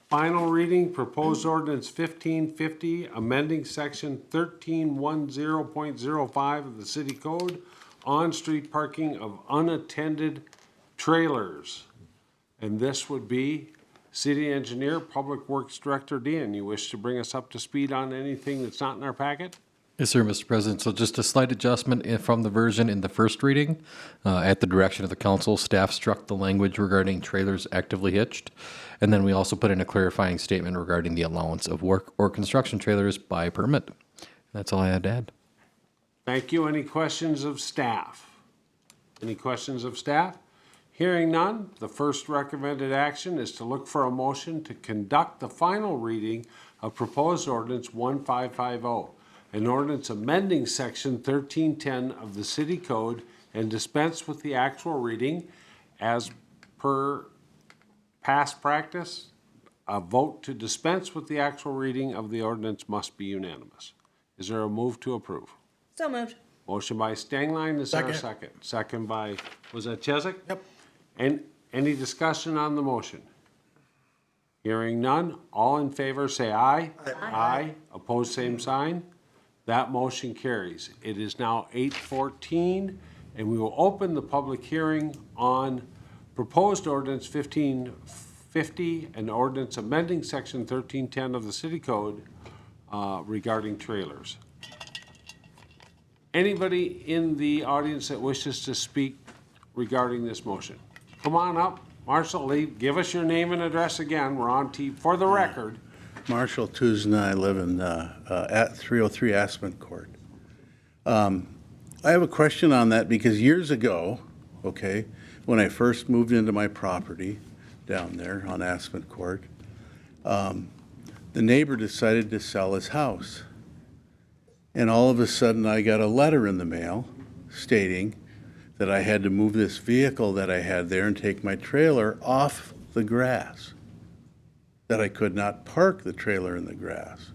final reading, proposed ordinance 1550, amending section 1310.05 of the city code, on-street parking of unattended trailers. And this would be City Engineer, Public Works Director Dan. You wish to bring us up to speed on anything that's not in our packet? Yes, sir, Mr. President. So just a slight adjustment from the version in the first reading. At the direction of the council, staff struck the language regarding trailers actively hitched. And then we also put in a clarifying statement regarding the allowance of work or construction trailers by permit. That's all I had to add. Thank you. Any questions of staff? Any questions of staff? Hearing none, the first recommended action is to look for a motion to conduct the final reading of proposed ordinance 1550. An ordinance amending section 1310 of the city code and dispense with the actual reading. As per past practice, a vote to dispense with the actual reading of the ordinance must be unanimous. Is there a move to approve? So moved. Motion by Stengline, is there a second? Second by, was that Chesak? Yep. And any discussion on the motion? Hearing none, all in favor say aye. Aye. Opposed, same sign. That motion carries. It is now 8:14, and we will open the public hearing on proposed ordinance 1550, an ordinance amending section 1310 of the city code regarding trailers. Anybody in the audience that wishes to speak regarding this motion? Come on up. Marshall, give us your name and address again. We're on for the record. Marshall Tuzna, I live in at 303 Aspen Court. I have a question on that because years ago, okay, when I first moved into my property down there on Aspen Court, the neighbor decided to sell his house. And all of a sudden, I got a letter in the mail stating that I had to move this vehicle that I had there and take my trailer off the grass, that I could not park the trailer in the grass.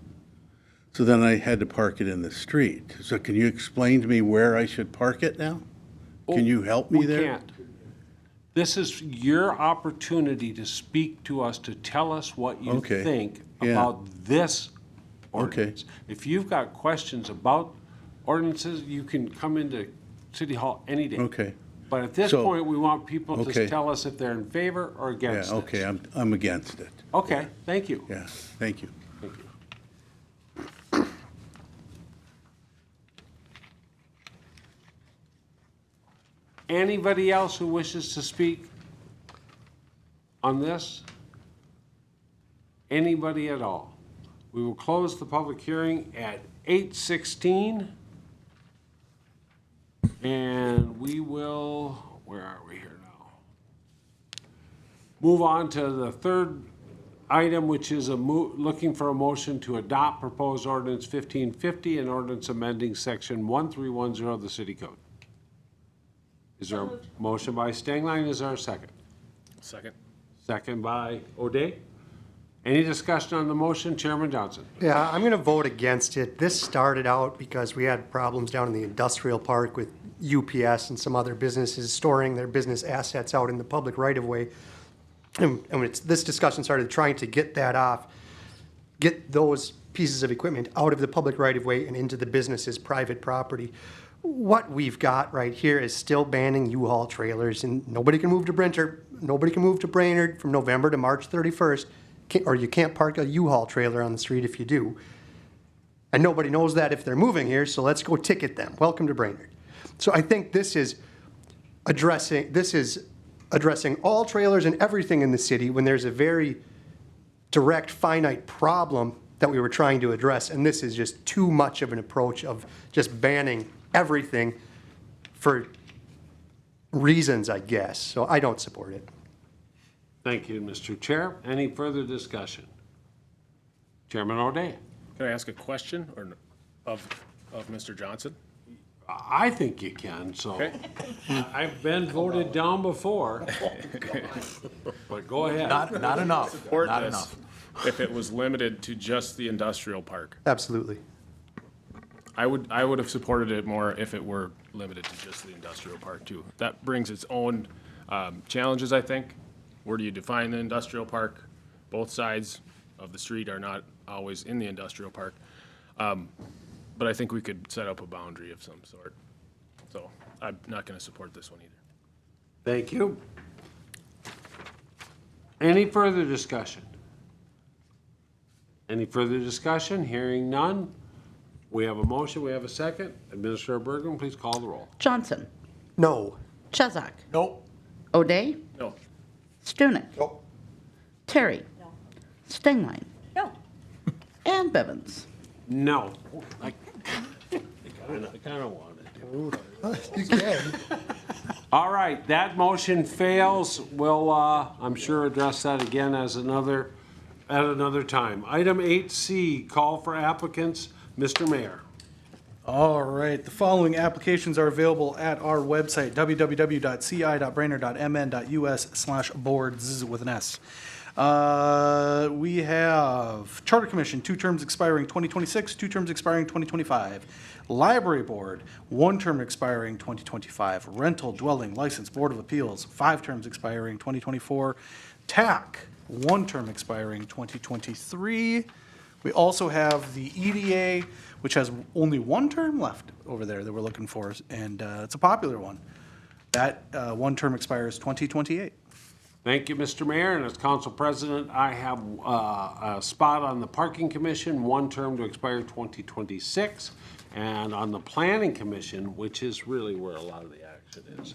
So then I had to park it in the street. So can you explain to me where I should park it now? Can you help me there? We can't. This is your opportunity to speak to us, to tell us what you Okay. think Yeah. about this ordinance. If you've got questions about ordinances, you can come into City Hall any day. Okay. But at this So- point, we want people to Okay. tell us if they're in favor or Yeah, against it. okay, I'm against it. Okay, thank you. Yeah, thank you. Thank you. Anybody else who wishes to speak on this? Anybody at all? We will close the public hearing at 8:16. And we will, where are we here now? Move on to the third item, which is looking for a motion to adopt proposed ordinance 1550, an ordinance amending section 1310 of the city code. Is there a motion by Stengline? Is there a second? Second. Second by O'Day. Any discussion on the motion? Chairman Johnson. Yeah, I'm going to vote against it. This started out because we had problems down in the industrial park with UPS and some other businesses storing their business assets out in the public right-of-way. And this discussion started trying to get that off, get those pieces of equipment out of the public right-of-way and into the business's private property. What we've got right here is still banning U-Haul trailers, and nobody can move to Brainerd from November to March 31st, or you can't park a U-Haul trailer on the street if you do. And nobody knows that if they're moving here, so let's go ticket them. Welcome to Brainerd. So I think this is addressing all trailers and everything in the city when there's a very direct, finite problem that we were trying to address, and this is just too much of an approach of just banning everything for reasons, I guess. So I don't support it. Thank you, Mr. Chair. Any further discussion? Chairman O'Day. Can I ask a question of Mr. Johnson? I think you can, so. Okay. I've been voted down before. But go ahead. Not enough, Support not this enough. if it was limited to just the industrial park. Absolutely. I would have supported it more if it were limited to just the industrial park too. That brings its own challenges, I think. Where do you define the industrial park? Both sides of the street are not always in the industrial park. But I think we could set up a boundary of some sort. So I'm not going to support this one either. Thank you. Any further discussion? Any further discussion? Hearing none. We have a motion, we have a second. Administrator Bergman, please call the roll. Johnson. No. Chesak. Nope. O'Day. No. Stunek. Nope. Terry. Stengline. No. And Bevins. No. I kind of wanted to. You can. All right, that motion fails. We'll, I'm sure, address that again at another time. Item 8C, call for applicants. Mr. Mayor. All right, the following applications are available at our website, www.ci.brainerd.mn.us/boards with an S. We have Charter Commission, 2 terms expiring 2026, 2 terms expiring 2025. Library Board, 1 term expiring 2025. Rental Dwelling License Board of Appeals, 5 terms expiring 2024. TAC, 1 term expiring 2023. We also have the EDA, which has only 1 term left over there that we're looking for, and it's a popular one. That 1 term expires 2028. Thank you, Mr. Mayor, and as council president, I have a spot on the Parking Commission, 1 term to expire 2026, and on the Planning Commission, which is really where a lot of the action is,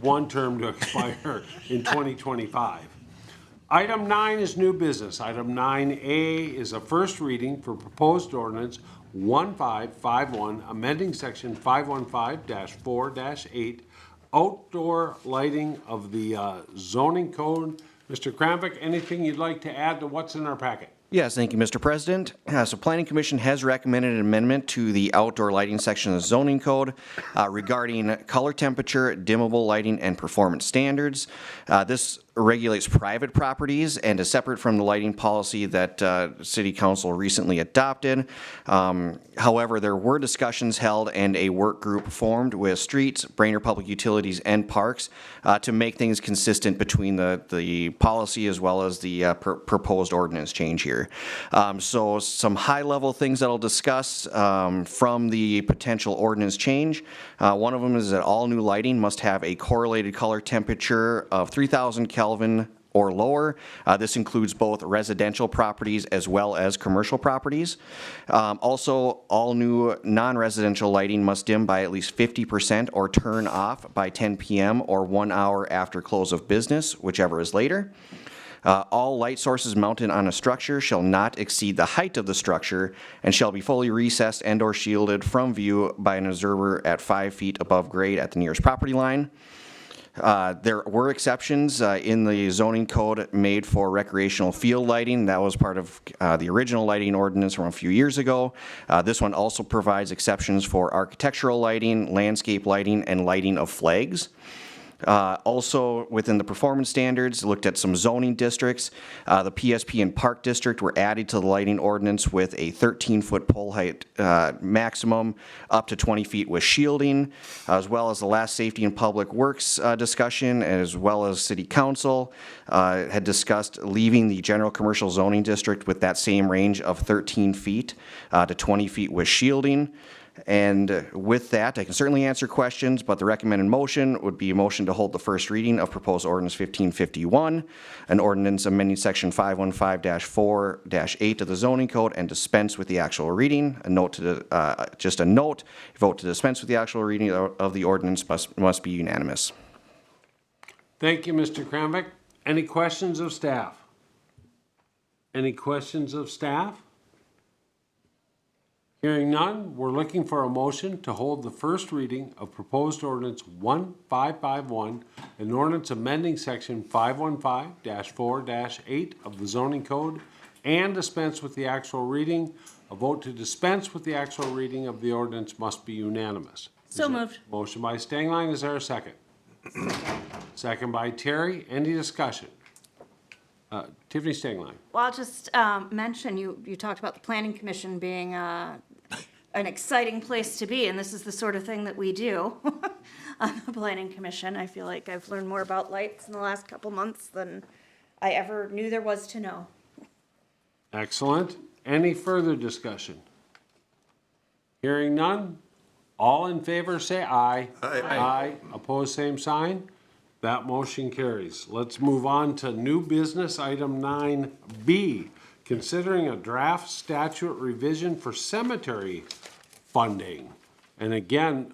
1 term to expire in 2025. Item 9 is new business. Item 9A is a first reading for proposed ordinance 1551, amending section 515-4-8, outdoor lighting of the zoning code. Mr. Kramvik, anything you'd like to add to what's in our packet? Yes, thank you, Mr. President. So Planning Commission has recommended an amendment to the outdoor lighting section of the zoning code regarding color temperature, dimmable lighting, and performance standards. This regulates private properties and is separate from the lighting policy that City Council recently adopted. However, there were discussions held and a work group formed with streets, Brainerd Public Utilities, and parks to make things consistent between the policy as well as the proposed ordinance change here. So some high-level things that I'll discuss from the potential ordinance change. One of them is that all new lighting must have a correlated color temperature of 3,000 Kelvin or lower. This includes both residential properties as well as commercial properties. Also, all new non-residential lighting must dim by at least 50% or turn off by 10 p.m. or 1 hour after close of business, whichever is later. All light sources mounted on a structure shall not exceed the height of the structure and shall be fully recessed and or shielded from view by an observer at 5 feet above grade at the nearest property line. There were exceptions in the zoning code made for recreational field lighting. That was part of the original lighting ordinance from a few years ago. This one also provides exceptions for architectural lighting, landscape lighting, and lighting of flags. Also, within the performance standards, looked at some zoning districts. The PSP and Park District were added to the lighting ordinance with a 13-foot pole height maximum, up to 20 feet with shielding, as well as the last safety and public works discussion, as well as City Council had discussed leaving the general commercial zoning district with that same range of 13 feet to 20 feet with shielding. And with that, I can certainly answer questions, but the recommended motion would be a motion to hold the first reading of proposed ordinance 1551, an ordinance amending section 515-4-8 of the zoning code and dispense with the actual reading. A note to just a note, vote to dispense with the actual reading of the ordinance must be unanimous. Thank you, Mr. Kramvik. Any questions of staff? Any questions of staff? Hearing none, we're looking for a motion to hold the first reading of proposed ordinance 1551, an ordinance amending section 515-4-8 of the zoning code and dispense with the actual reading. A vote to dispense with the actual reading of the ordinance must be unanimous. So moved. Motion by Stengline. Is there a second? Second by Terry. Any discussion? Tiffany Stengline. Well, I'll just mention, you talked about the Planning Commission being an exciting place to be, and this is the sort of thing that we do on the Planning Commission. I feel like I've learned more about lights in the last couple months than I ever knew there was to know. Excellent. Any further discussion? Hearing none, all in favor say aye. Aye. Aye. Opposed, same sign. That motion carries. Let's move on to new business, item 9B, considering a draft statute revision for cemetery funding. And again,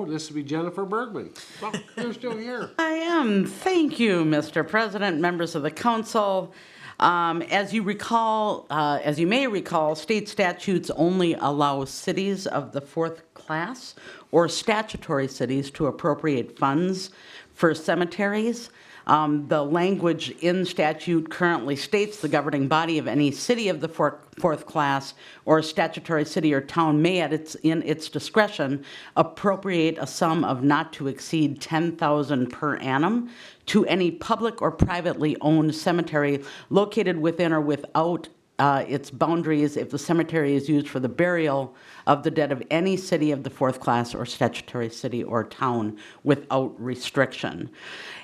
this would be Jennifer Bergman. Well, you're still here. I am. Thank you, Mr. President, members of the council. As you may recall, state statutes only allow cities of the 4th class or statutory cities to appropriate funds for cemeteries. The language in statute currently states the governing body of any city of the fourth class or statutory city or town may, in its discretion, appropriate a sum of not to exceed $10,000 per annum to any public or privately owned cemetery located within or without its boundaries if the cemetery is used for the burial of the dead of any city of the fourth class or statutory city or town without restriction.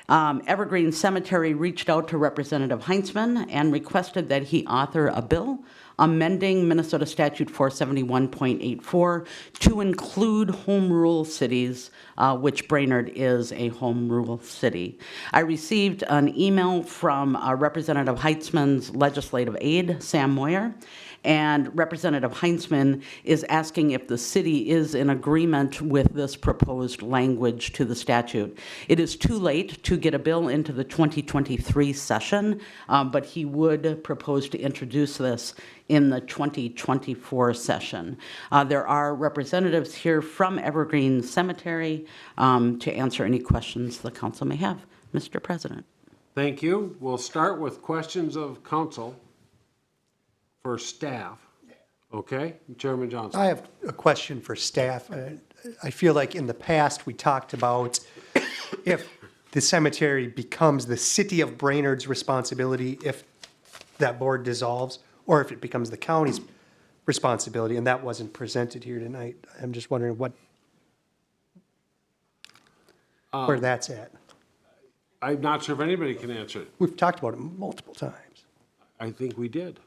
Evergreen Cemetery reached out to Representative Heinzman and requested that he author a bill amending Minnesota Statute 471.84 to include home rule cities, which Brainerd is a home rule city. I received an email from Representative Heinzman's legislative aide, Sam Moyer, and Representative Heinzman is asking if the city is in agreement with this proposed language to the statute. It is too late to get a bill into the 2023 session, but he would propose to introduce this in the 2024 session. There are representatives here from Evergreen Cemetery to answer any questions the council may have. Mr. President. Thank you. We'll start with questions of council for staff. Okay, Chairman Johnson. I have a question for staff. I feel like in the past, we talked about if the cemetery becomes the city of Brainerd's responsibility if that board dissolves, or if it becomes the county's responsibility, and that wasn't presented here tonight. I'm just wondering where that's at. I'm not sure if anybody can answer it. We've talked about it multiple times. I think we did.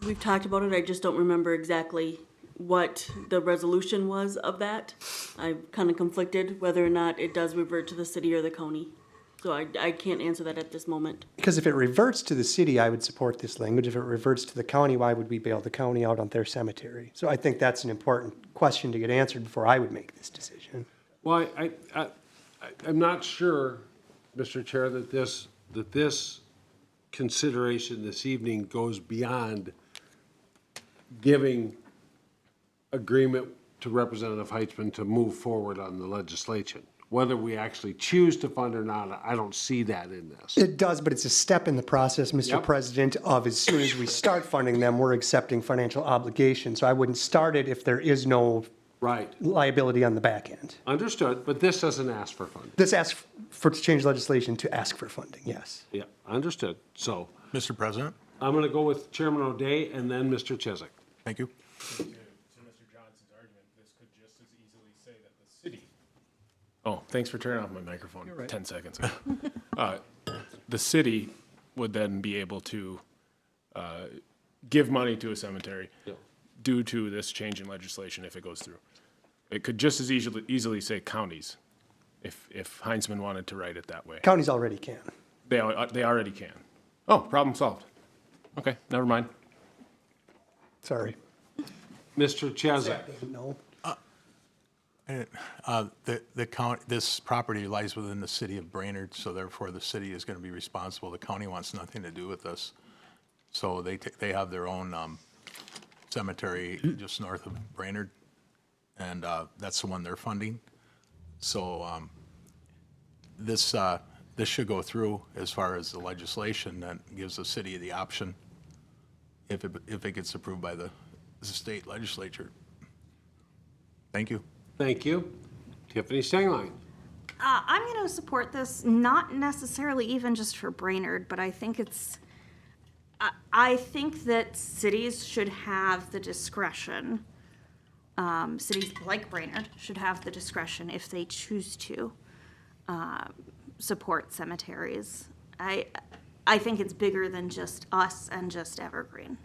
We've talked about it, I just don't remember exactly what the resolution was of that. I'm kind of conflicted whether or not it does revert to the city or the county. So I can't answer that at this moment. Because if it reverts to the city, I would support this language. If it reverts to the county, why would we bail the county out on their cemetery? So I think that's an important question to get answered before I would make this decision. Well, I'm not sure, Mr. Chair, that this consideration this evening goes beyond giving agreement to Representative Heitzman to move forward on the legislation. Whether we actually choose to fund or not, I don't see that in this. It does, but it's a step in the process, Mr. Yep. President, of as soon as we start funding them, we're accepting financial obligations. So I wouldn't start it if there is no liability on the back end. Understood, but this doesn't ask for funding. This asks for to change legislation to ask for funding, yes. Yeah, understood. So, Mr. President? I'm going to go with Chairman O'Day and then Mr. Chesak. Thank you. To Mr. Johnson's argument, this could just as easily say that the city. Oh, thanks for turning off my microphone 10 seconds ago. The city would then be able to give money to a cemetery due to this change in legislation if it goes through. It could just as easily say counties if Heinzman wanted to write it that way. Counties already can. They already can. Oh, problem solved. Okay, never mind. Sorry. Mr. Chesak. No. The county, this property lies within the city of Brainerd, so therefore the city is going to be responsible. The county wants nothing to do with this. So they have their own cemetery just north of Brainerd, and that's the one they're funding. So this should go through as far as the legislation that gives the city the option if it gets approved by the state legislature. Thank you. Thank you. Tiffany Stenglein. I'm going to support this, not necessarily even just for Brainerd, but I think I think that cities should have the discretion, cities like Brainerd should have the discretion if they choose to support cemeteries. I think it's bigger than just us and just Evergreen.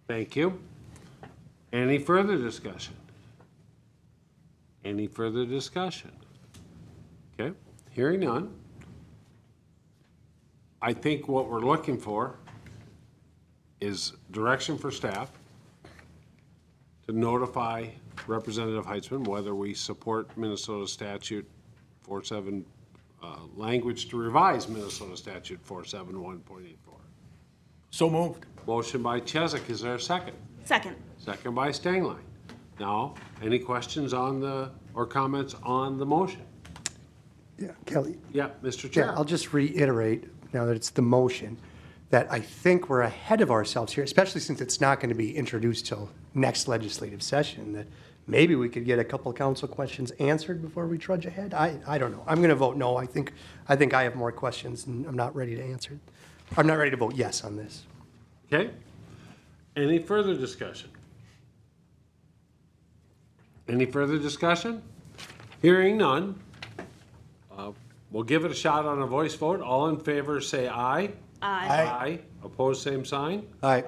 Thank you. Any further discussion? Any further discussion? Okay, hearing none. I think what we're looking for is direction for staff to notify Representative Heitzman whether we support Minnesota Statute 47, language to revise Minnesota Statute 471.84. So moved. Motion by Chesak. Is there a second? Second. Second by Stenglein. Now, any questions on or comments on the motion? Yeah, Kelly. Yeah, Mr. Yeah, Chair. I'll just reiterate, now that it's the motion, that I think we're ahead of ourselves here, especially since it's not going to be introduced till next legislative session, that maybe we could get a couple council questions answered before we trudge ahead. I don't know. I'm going to vote no. I think I have more questions, and I'm not ready to answer. I'm not ready to vote yes on this. Okay. Any further discussion? Any further discussion? Hearing none. We'll give it a shot on a voice vote. All in favor, say aye. Aye. Opposed, same sign. Aye.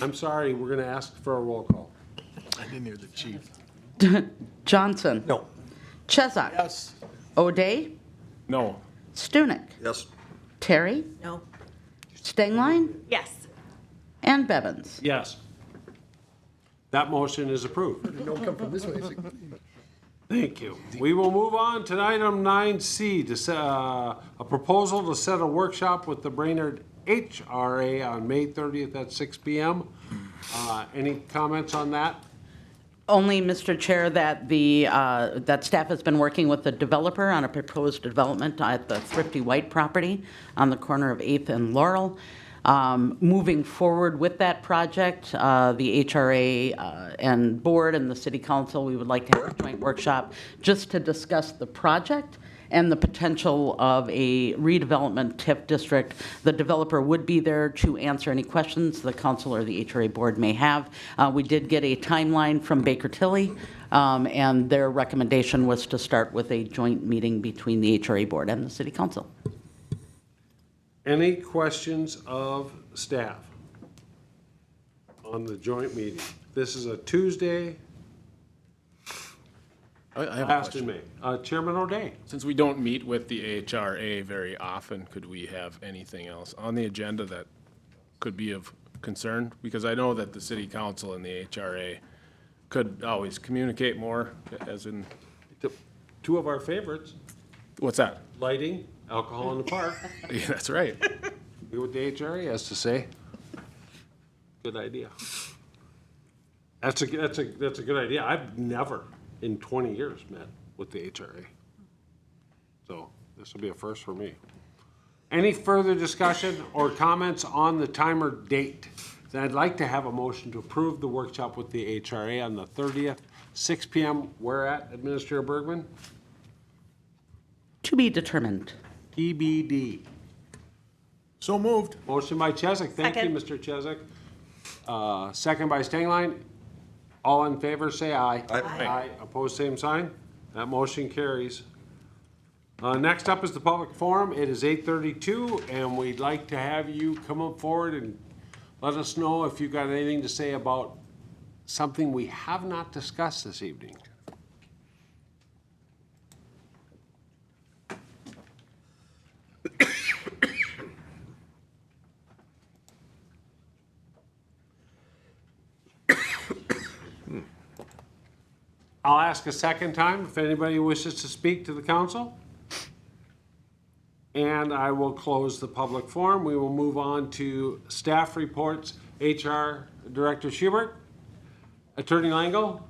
I'm sorry, we're going to ask for a roll call. I didn't hear the chief. Johnson. No. Chesak. Yes. O'Day. No. Stunek. Yes. Terry. No. Stengline. Yes. And Bevins. Yes. That motion is approved. Don't come from this way. Thank you. We will move on to item 9C, to set, a proposal to set a workshop with the Brainerd HRA on May 30th at 6 p.m. Any comments on that? Only, Mr. Chair, that that staff has been working with the developer on a proposed development at the Thrifty White property on the corner of 8th and Laurel. Moving forward with that project, the HRA and board and the city council, we would like to have a joint workshop just to discuss the project and the potential of a redevelopment TIF district. The developer would be there to answer any questions the council or the HRA board may have. We did get a timeline from Baker Tilly, and their recommendation was to start with a joint meeting between the HRA board and the city council. Any questions of staff on the joint meeting? This is a Tuesday, I have a last in question. May. Chairman O'Day. Since we don't meet with the HRA very often, could we have anything else on the agenda that could be of concern? Because I know that the city council and the HRA could always communicate more, as in, Two of our favorites, what's that? lighting, alcohol in the park. Yeah, that's right. Hear what the HRA has to say. Good idea. That's a good idea. I've never in 20 years met with the HRA. So this will be a first for me. Any further discussion or comments on the time or date? Then I'd like to have a motion to approve the workshop with the HRA on the 30th, 6 p.m. Where at, Administrator Bergman? To be determined. TBD. So moved. Motion by Chesak. Thank you, Second. Mr. Chesak. Second by Stengline. All in favor, say aye. Aye. Opposed, same sign. That motion carries. Next up is the public forum. It is 8:32, and we'd like to have you come up forward and let us know if you've got anything to say about something we have not discussed this evening. I'll ask a second time if anybody wishes to speak to the council. And I will close the public forum. We will move on to staff reports. HR Director Schubert, Attorney Lango,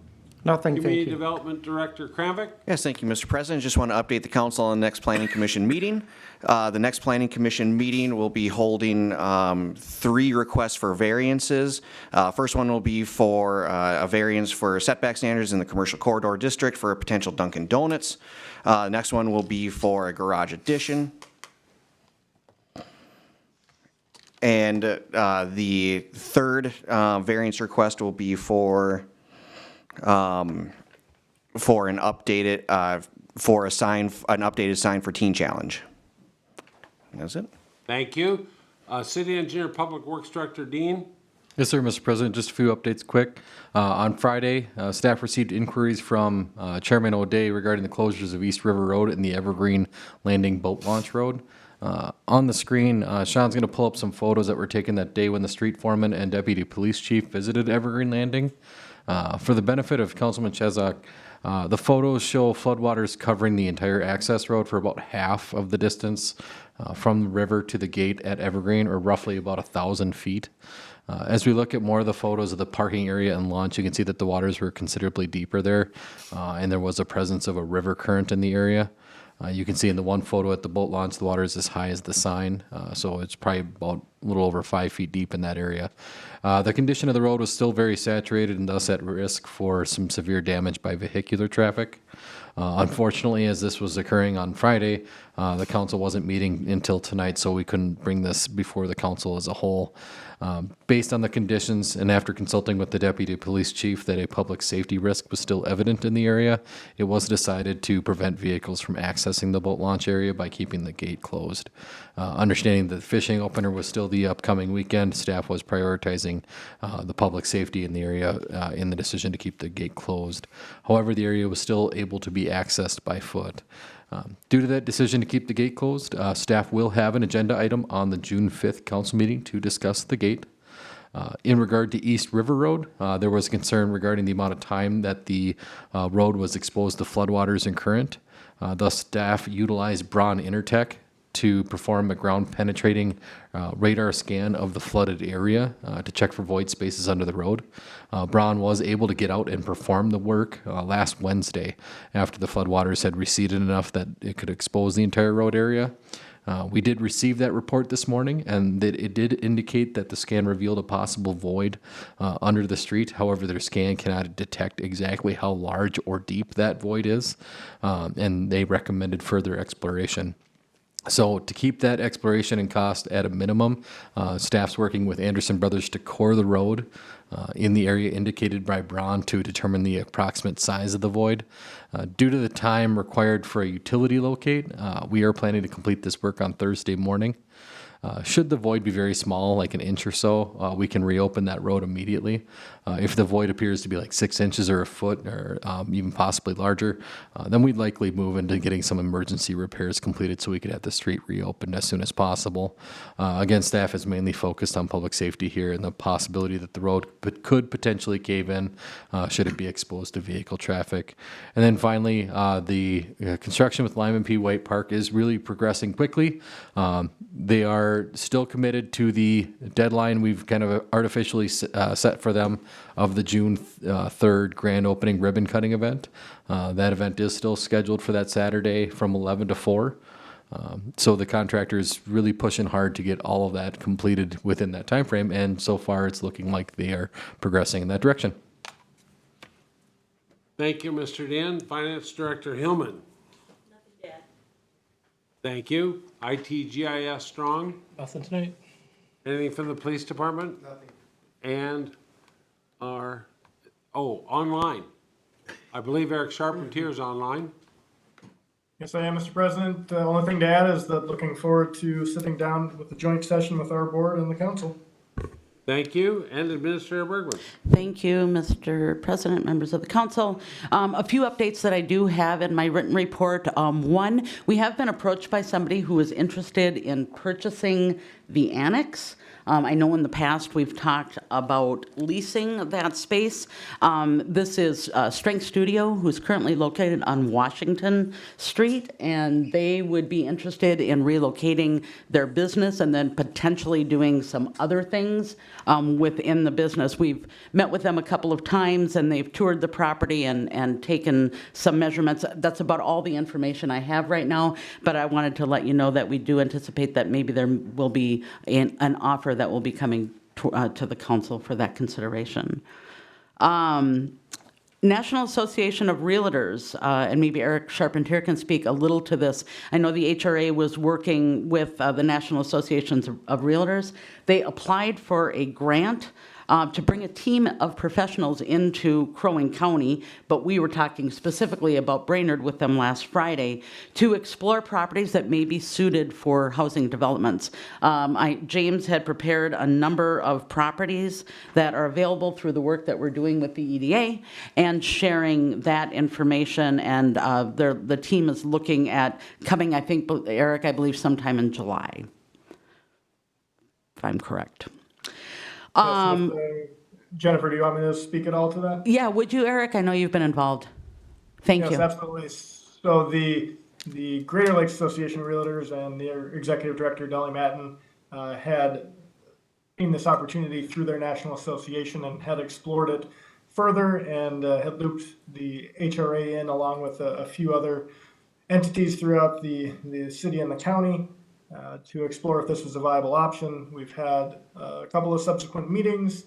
Nothing, thank Community you. Development Director Kramvik. Yes, thank you, Mr. President. Just want to update the council on the next Planning Commission meeting. The next Planning Commission meeting will be holding 3 requests for variances. First one will be for a variance for setback standards in the commercial corridor district for a potential Dunkin' Donuts. Next one will be for a garage addition. And the third variance request will be for an updated an updated sign for Teen Challenge. That's it. Thank you. City Engineer, Public Works Director Dean. Yes, sir, Mr. President. Just a few updates quick. On Friday, staff received inquiries from Chairman O'Day regarding the closures of East River Road and the Evergreen Landing Boat Launch Road. On the screen, Sean's going to pull up some photos that were taken that day when the street foreman and deputy police chief visited Evergreen Landing. For the benefit of Councilman Chesak, the photos show floodwaters covering the entire access road for about half of the distance from the river to the gate at Evergreen, or roughly about 1,000 feet. As we look at more of the photos of the parking area and launch, you can see that the waters were considerably deeper there, and there was a presence of a river current in the area. You can see in the one photo at the boat launch, the water is as high as the sign, so it's probably about a little over 5 feet deep in that area. The condition of the road was still very saturated and thus at risk for some severe damage by vehicular traffic. Unfortunately, as this was occurring on Friday, the council wasn't meeting until tonight, so we couldn't bring this before the council as a whole. Based on the conditions and after consulting with the deputy police chief that a public safety risk was still evident in the area, it was decided to prevent vehicles from accessing the boat launch area by keeping the gate closed. Understanding that the fishing opener was still the upcoming weekend, staff was prioritizing the public safety in the area in the decision to keep the gate closed. However, the area was still able to be accessed by foot. Due to that decision to keep the gate closed, staff will have an agenda item on the June 5th council meeting to discuss the gate. In regard to East River Road, there was concern regarding the amount of time that the road was exposed to floodwaters and current. Thus, staff utilized Braun Intertech to perform a ground penetrating radar scan of the flooded area to check for void spaces under the road. Braun was able to get out and perform the work last Wednesday after the floodwaters had receded enough that it could expose the entire road area. We did receive that report this morning, and that it did indicate that the scan revealed a possible void under the street. However, their scan cannot detect exactly how large or deep that void is, and they recommended further exploration. So to keep that exploration and cost at a minimum, staff's working with Anderson Brothers to core the road in the area indicated by Braun to determine the approximate size of the void. Due to the time required for a utility locate, we are planning to complete this work on Thursday morning. Should the void be very small, like an inch or so, we can reopen that road immediately. If the void appears to be like 6 inches or a foot or even possibly larger, then we'd likely move into getting some emergency repairs completed so we could have the street reopened as soon as possible. Again, staff is mainly focused on public safety here and the possibility that the road could potentially cave in should it be exposed to vehicle traffic. And then finally, the construction with Lyman P. White Park is really progressing quickly. They are still committed to the deadline we've kind of artificially set for them of the June 3rd grand opening ribbon cutting event. That event is still scheduled for that Saturday from 11 to 4. So the contractor is really pushing hard to get all of that completed within that time frame, and so far it's looking like they are progressing in that direction. Thank you, Mr. Dan. Finance Director Hillman. Thank you. ITGIS Strong. Nothing tonight. Anything from the police department? Nothing. And online. I believe Eric Charpentier is online. Yes, I am, Mr. President. The only thing to add is that looking forward to sitting down with the joint session with our board and the council. Thank you. And Administrator Bergman. Thank you, Mr. President, members of the council. A few updates that I do have in my written report. One, we have been approached by somebody who is interested in purchasing the annex. I know in the past we've talked about leasing that space. This is Strength Studio, who's currently located on Washington Street, and they would be interested in relocating their business and then potentially doing some other things within the business. We've met with them a couple of times, and they've toured the property and taken some measurements. That's about all the information I have right now, but I wanted to let you know that we do anticipate that maybe there will be an offer that will be coming to the council for that consideration. National Association of Realtors, and maybe Eric Charpentier can speak a little to this. I know the HRA was working with the National Associations of Realtors. They applied for a grant to bring a team of professionals into Crow Wing County, but we were talking specifically about Brainerd with them last Friday to explore properties that may be suited for housing developments. James had prepared a number of properties that are available through the work that we're doing with the EDA and sharing that information, and the team is looking at coming, I think, Eric, I believe sometime in July, if I'm correct. Jennifer, do you want me to speak at all to that? Yeah, would you, Eric? I know you've been involved. Thank you. Yes, absolutely. So the Greater Lakes Association of Realtors and their executive director, Dolly Matten, had gained this opportunity through their national association and had explored it further and had looped the HRA in along with a few other entities throughout the city and the county to explore if this was a viable option. We've had a couple of subsequent meetings.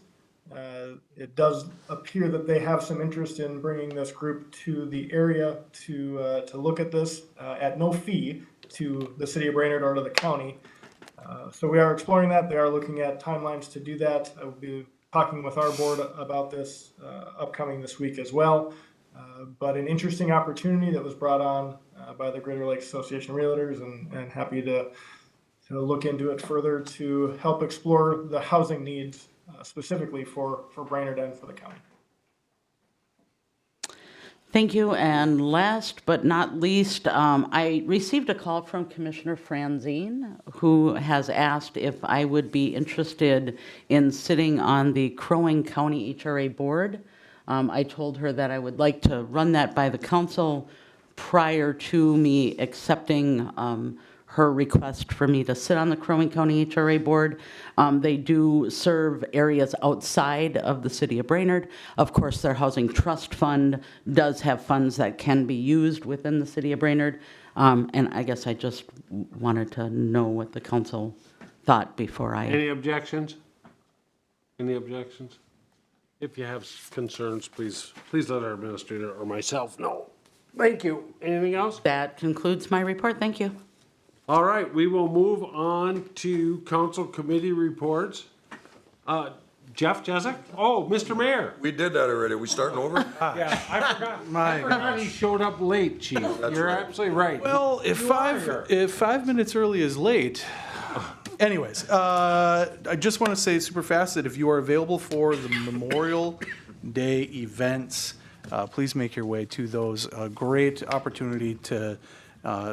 It does appear that they have some interest in bringing this group to the area to look at this at no fee to the city of Brainerd or to the county. So we are exploring that. They are looking at timelines to do that. We'll be talking with our board about this upcoming this week as well. But an interesting opportunity that was brought on by the Greater Lakes Association of Realtors, and happy to look into it further to help explore the housing needs specifically for Brainerd and for the county. Thank you. And last but not least, I received a call from Commissioner Franzine, who has asked if I would be interested in sitting on the Crow Wing County HRA board. I told her that I would like to run that by the council prior to me accepting her request for me to sit on the Crow Wing County HRA board. They do serve areas outside of the city of Brainerd. Of course, their housing trust fund does have funds that can be used within the city of Brainerd. And I guess I just wanted to know what the council thought before I... Any objections? Any objections? If you have concerns, please let our administrator or myself know. Thank you. Anything else? That concludes my report. Thank you. All right, we will move on to council committee reports. Jeff Jesek? Oh, Mr. Mayor. We did that already. We starting over? Yeah, I forgot he showed up late, Chief. You're absolutely right. Well, if 5 minutes early is late. Anyways, I just want to say super fast that if you are available for the Memorial Day events, please make your way to those. A great opportunity to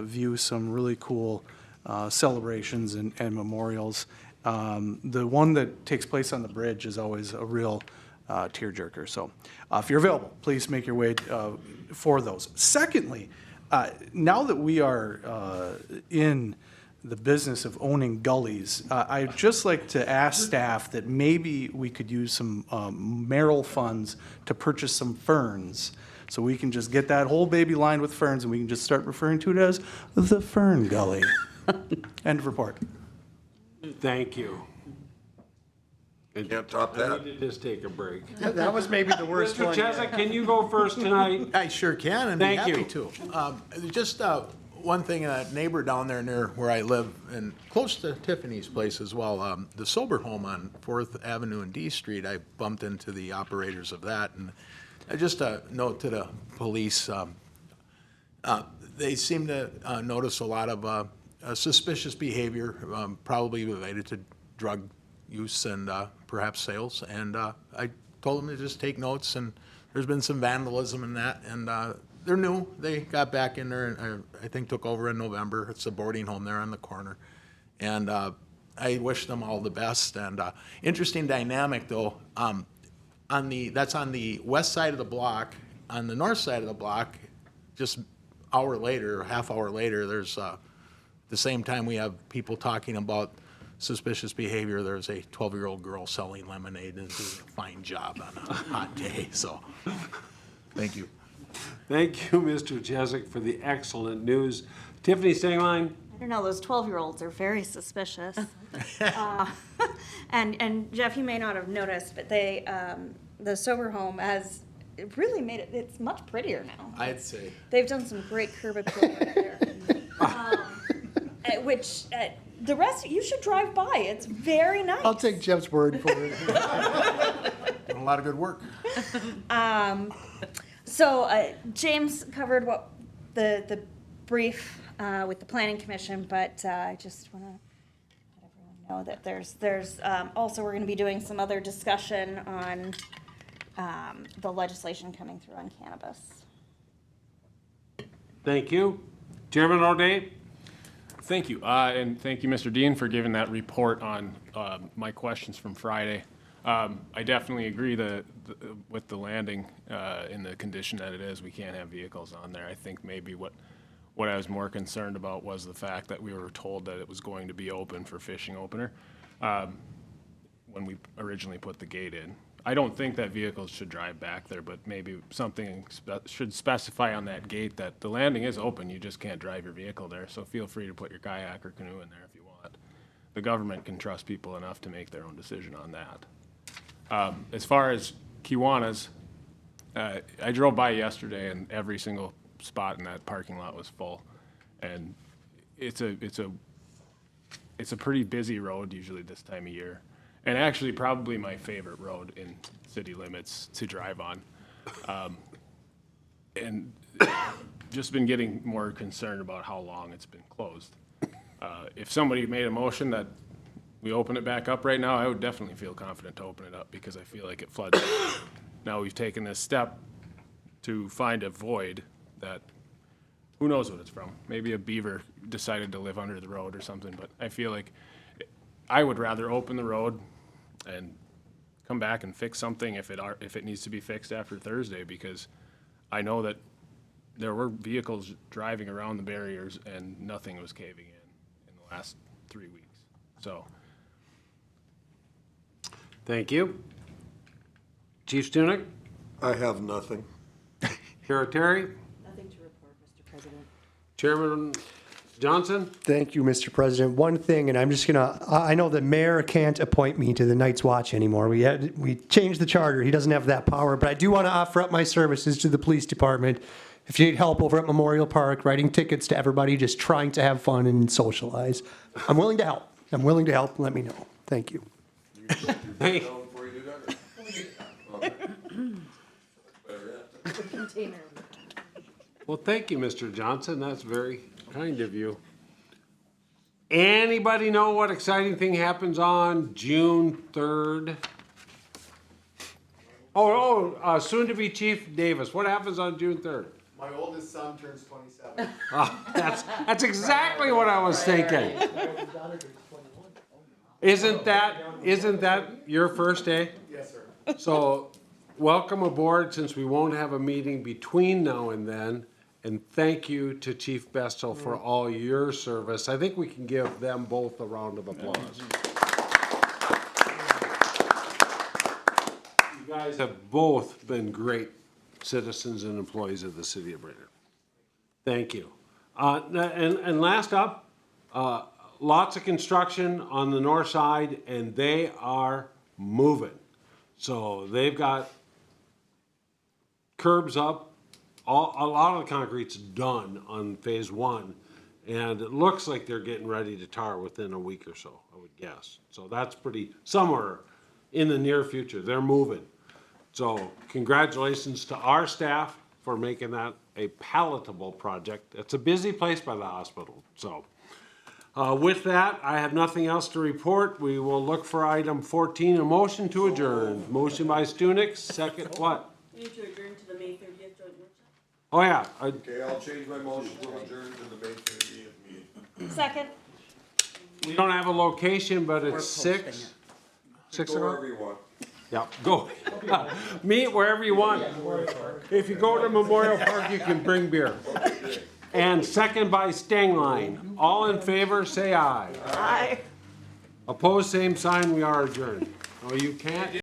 view some really cool celebrations and memorials. The one that takes place on the bridge is always a real tearjerker. So if you're available, please make your way for those. Secondly, now that we are in the business of owning gullies, I'd just like to ask staff that maybe we could use some Merrill funds to purchase some ferns. So we can just get that whole baby lined with ferns and we can just start referring to it as the Fern Gully. End of report. Thank you. Can't top I that. need to just take a break. That was maybe the worst Mr. one. Jesek, can you go first tonight? I sure can, and be Thank happy you. to. Just one thing, a neighbor down there near where I live, and close to Tiffany's place as well, the sober home on 4th Avenue and D Street, I bumped into the operators of that, and just a note to the police, they seem to notice a lot of suspicious behavior, probably related to drug use and perhaps sales, and I told them to just take notes, and there's been some vandalism in that, and they're new. They got back in there, and I think took over in November. It's a boarding home there on the corner, and I wish them all the best. And interesting dynamic though, that's on the west side of the block. On the north side of the block, just hour later, half hour later, there's the same time we have people talking about suspicious behavior, there's a 12-year-old girl selling lemonade and doing a fine job on a hot day. So, thank you. Thank you, Mr. Jesek, for the excellent news. Tiffany Stengline? I don't know, those 12-year-olds are very suspicious. And Jeff, you may not have noticed, but they, the sober home has really made it, it's much prettier now. I'd say. They've done some great curb appeal right there. Which, the rest, you should drive by. It's very nice. I'll take Jeff's word for it. Doing a lot of good work. So James covered what the brief with the Planning Commission, but I just want to let everyone know that there's also we're going to be doing some other discussion on the legislation coming through on cannabis. Thank you. Chairman O'Day? Thank you, and thank you, Mr. Dean, for giving that report on my questions from Friday. I definitely agree with the landing in the condition that it is. We can't have vehicles on there. I think maybe what I was more concerned about was the fact that we were told that it was going to be open for fishing opener. when we originally put the gate in. I don't think that vehicles should drive back there, but maybe something should specify on that gate that the landing is open, you just can't drive your vehicle there, so feel free to put your kayak or canoe in there if you want. The government can trust people enough to make their own decision on that. As far as Kiwanis, I drove by yesterday and every single spot in that parking lot was full. And it's a pretty busy road usually this time of year. And actually probably my favorite road in city limits to drive on. And just been getting more concerned about how long it's been closed. If somebody made a motion that we open it back up right now, I would definitely feel confident to open it up because I feel like it floods. Now we've taken this step to find a void that, who knows what it's from? Maybe a beaver decided to live under the road or something, but I feel like I would rather open the road and come back and fix something if it needs to be fixed after Thursday, because I know that there were vehicles driving around the barriers and nothing was caving in the last 3 weeks. So. Thank you. Chief Stunek? I have nothing. Terry? Nothing to report, Mr. President. Chairman Johnson? Thank you, Mr. President. One thing, and I'm just gonna, I know the mayor can't appoint me to the Night's Watch anymore. We changed the charter. He doesn't have that power, but I do want to offer up my services to the police department. If you need help over at Memorial Park, writing tickets to everybody, just trying to have fun and socialize, I'm willing to help. I'm willing to help. Let me know. Thank you. Hey. Well, thank you, Mr. Johnson. That's very kind of you. Anybody know what exciting thing happens on June 3rd? Soon-to-be Chief Davis. What happens on June 3rd? My oldest son turns 27. That's exactly what I was thinking. Isn't that your first day? Yes, sir. So, welcome aboard, since we won't have a meeting between now and then. And thank you to Chief Bestel for all your service. I think we can give them both a round of applause. You guys have both been great citizens and employees of the city of Brainerd. Thank you. And last up, lots of construction on the north side, and they are moving. So they've got curbs up. A lot of the concrete's done on phase 1, and it looks like they're getting ready to tar within a week or so, I would guess. So that's somewhere in the near future. They're moving. So congratulations to our staff for making that a palatable project. It's a busy place by the hospital. So with that, I have nothing else to report. We will look for item 14, a motion to adjourn. Motion by Stunek, second what? We need to adjourn to the May 30th joint workshop. Oh, yeah. Okay, I'll change my motion to adjourn to the May 30th meeting. Second. We don't have a location, but it's 6 Go o'clock? wherever you want. Yeah, go. Meet wherever you want. If you go to Memorial Park, you can bring beer. And second by Stangline. All in favor, say aye. Aye. Opposed, same sign. We are adjourned. Oh, you can't?